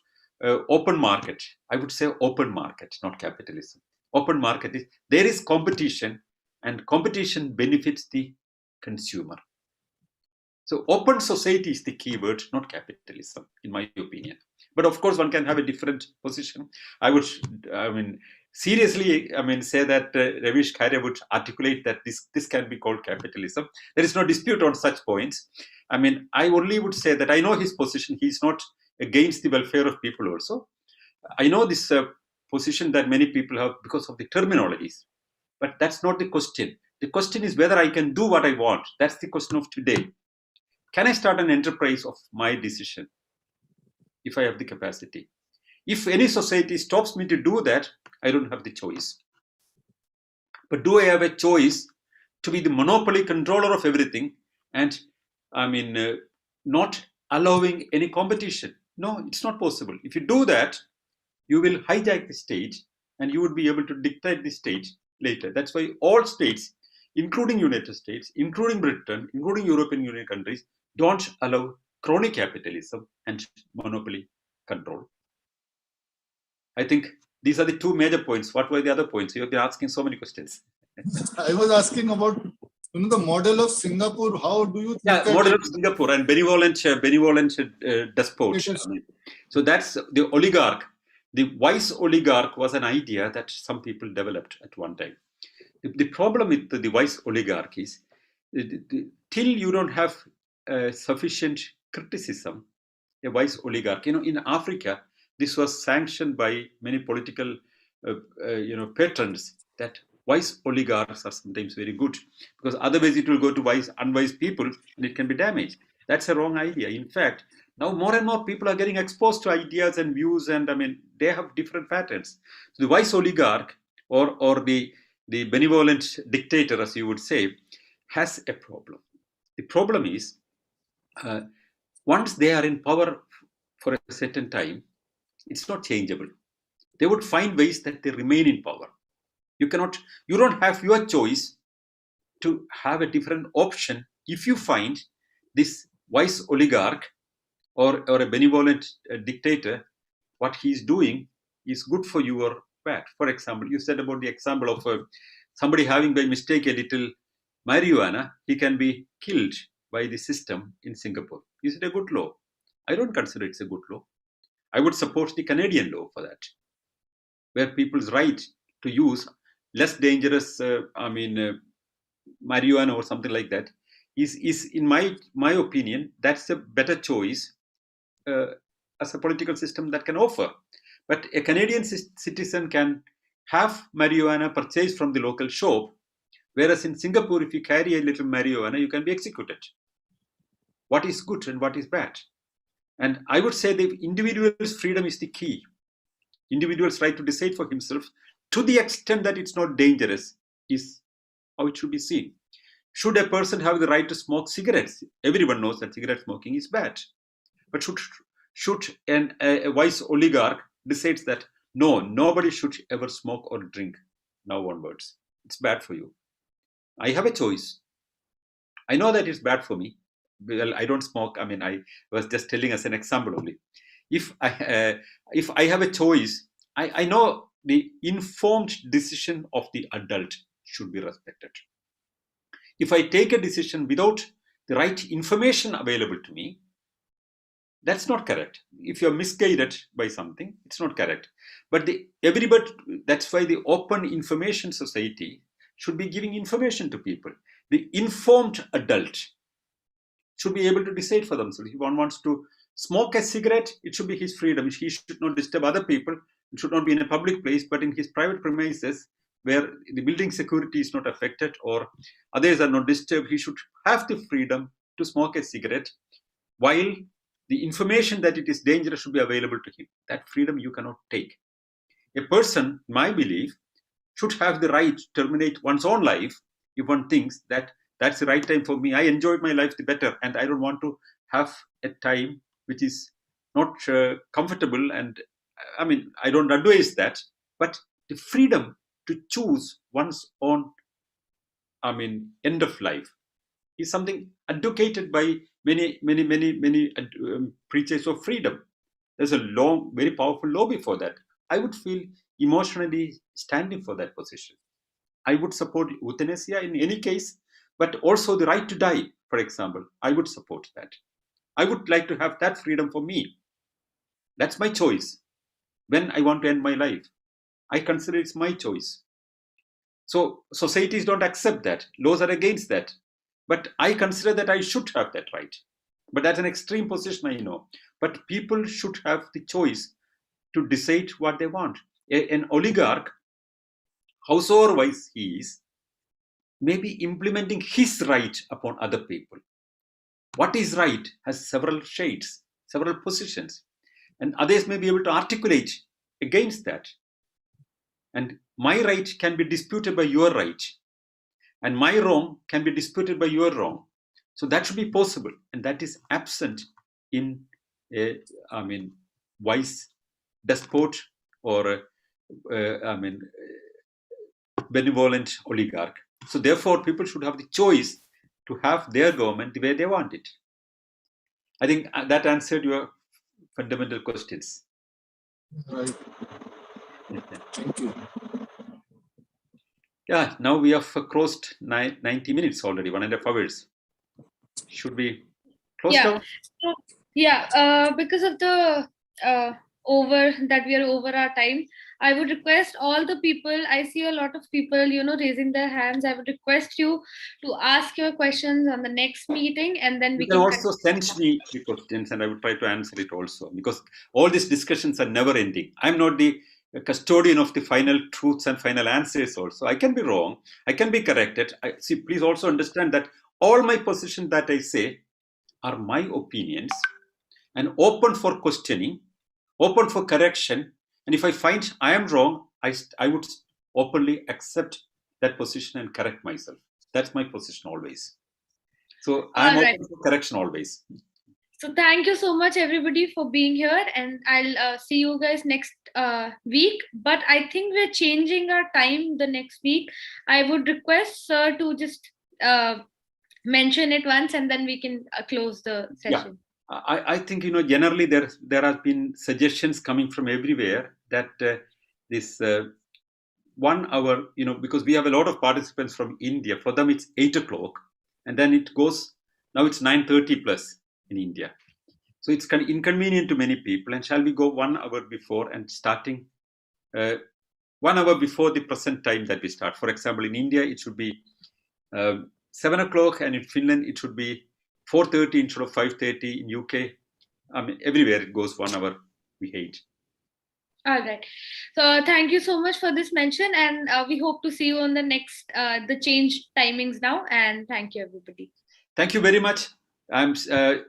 open market, I would say open market, not capitalism. Open market is there is competition, and competition benefits the consumer. So open society is the key word, not capitalism, in my opinion. But of course, one can have a different position. I would, seriously, say that Ravish Kharia would articulate that this can be called capitalism. There is no dispute on such points. I only would say that I know his position. He's not against the welfare of people also. I know this position that many people have because of the terminologies. But that's not the question. The question is whether I can do what I want. That's the question of today. Can I start an enterprise of my decision if I have the capacity? If any society stops me to do that, I don't have the choice. But do I have a choice to be the monopoly controller of everything and not allowing any competition? No, it's not possible. If you do that, you will hijack the stage and you would be able to dictate the stage later. That's why all states, including United States, including Britain, including European Union countries, don't allow crony capitalism and monopoly control. I think these are the two major points. What were the other points? You have been asking so many questions. I was asking about the model of Singapore. How do you think model of Singapore and benevolent despot. So that's the oligarch. The wise oligarch was an idea that some people developed at one time. The problem with the wise oligarch is till you don't have sufficient criticism, a wise oligarch. In Africa, this was sanctioned by many political patrons that wise oligarchs are sometimes very good, because otherwise it will go to unwise people and it can be damaged. That's a wrong idea. In fact, now more and more people are getting exposed to ideas and views, and they have different patterns. So the wise oligarch or the benevolent dictator, as you would say, has a problem. The problem is once they are in power for a certain time, it's not changeable. They would find ways that they remain in power. You don't have your choice to have a different option if you find this wise oligarch or a benevolent dictator, what he's doing is good for you or bad. For example, you said about the example of somebody having by mistake a little marijuana, he can be killed by the system in Singapore. Is it a good law? I don't consider it's a good law. I would support the Canadian law for that, where people's right to use less dangerous, marijuana or something like that is in my opinion, that's a better choice as a political system that can offer. But a Canadian citizen can have marijuana purchased from the local shop, whereas in Singapore, if you carry a little marijuana, you can be executed. What is good and what is bad? And I would say the individual's freedom is the key. Individual's right to decide for himself, to the extent that it's not dangerous, is how it should be seen. Should a person have the right to smoke cigarettes? Everyone knows that cigarette smoking is bad. But should a wise oligarch decides that no, nobody should ever smoke or drink now onwards. It's bad for you. I have a choice. I know that it's bad for me. Well, I don't smoke. I was just telling as an example only. If I have a choice, I know the informed decision of the adult should be respected. If I take a decision without the right information available to me, that's not correct. If you're misguided by something, it's not correct. But that's why the open information society should be giving information to people. The informed adult should be able to decide for themselves. If one wants to smoke a cigarette, it should be his freedom. He should not disturb other people. It should not be in a public place, but in his private premises where the building security is not affected or others are not disturbed. He should have the freedom to smoke a cigarette while the information that it is dangerous should be available to him. That freedom you cannot take. A person, in my belief, should have the right to terminate one's own life if one thinks that that's the right time for me. I enjoyed my life the better, and I don't want to have a time which is not comfortable. And I mean, I don't advise that, but the freedom to choose one's own, end of life is something advocated by many preachers of freedom. There's a long, very powerful lobby for that. I would feel emotionally standing for that position. I would support euthanasia in any case, but also the right to die, for example. I would support that. I would like to have that freedom for me. That's my choice. When I want to end my life, I consider it's my choice. So societies don't accept that. Laws are against that. But I consider that I should have that right. But that's an extreme position, I know. But people should have the choice to decide what they want. An oligarch, howsoever wise he is, may be implementing his right upon other people. What is right has several shades, several positions, and others may be able to articulate against that. And my right can be disputed by your right, and my wrong can be disputed by your wrong. So that should be possible, and that is absent in a, wise despot or benevolent oligarch. So therefore, people should have the choice to have their government the way they want it. I think that answered your fundamental questions. Right. Thank you. Yeah, now we have crossed 90 minutes already, 1.5 hours. Should we close down? So, because of the we are over our time, I would request all the people, I see a lot of people, raising their hands. I would request you to ask your questions on the next meeting, and then we You can also send me the questions and I will try to answer it also, because all these discussions are never ending. I'm not the custodian of the final truths and final answers also. I can be wrong. I can be corrected. Please also understand that all my positions that I say are my opinions and open for questioning, open for correction. And if I find I am wrong, I would openly accept that position and correct myself. That's my position always. So I'm open for correction always. So thank you so much, everybody, for being here, and I'll see you guys next week. But I think we're changing our time the next week. I would request Sir to just mention it once, and then we can close the session. Yeah. I think, generally there have been suggestions coming from everywhere that this 1 hour, because we have a lot of participants from India. For them, it's 8 o'clock, and then it goes, now it's 9:30 plus in India. So it's kind of inconvenient to many people. And shall we go 1 hour before and starting 1 hour before the present time that we start? For example, in India, it should be 7 o'clock, and in Finland, it should be 4:30 instead of 5:30. In UK, everywhere it goes 1 hour behind. All right. So thank you so much for this mention, and we hope to see you on the next, the changed timings now. And thank you, everybody. Thank you very much.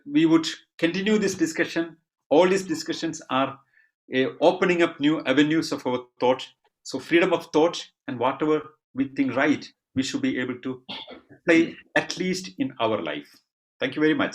We would continue this discussion. All these discussions are opening up new avenues of our thought. So freedom of thought and whatever we think right, we should be able to play at least in our life. Thank you very much.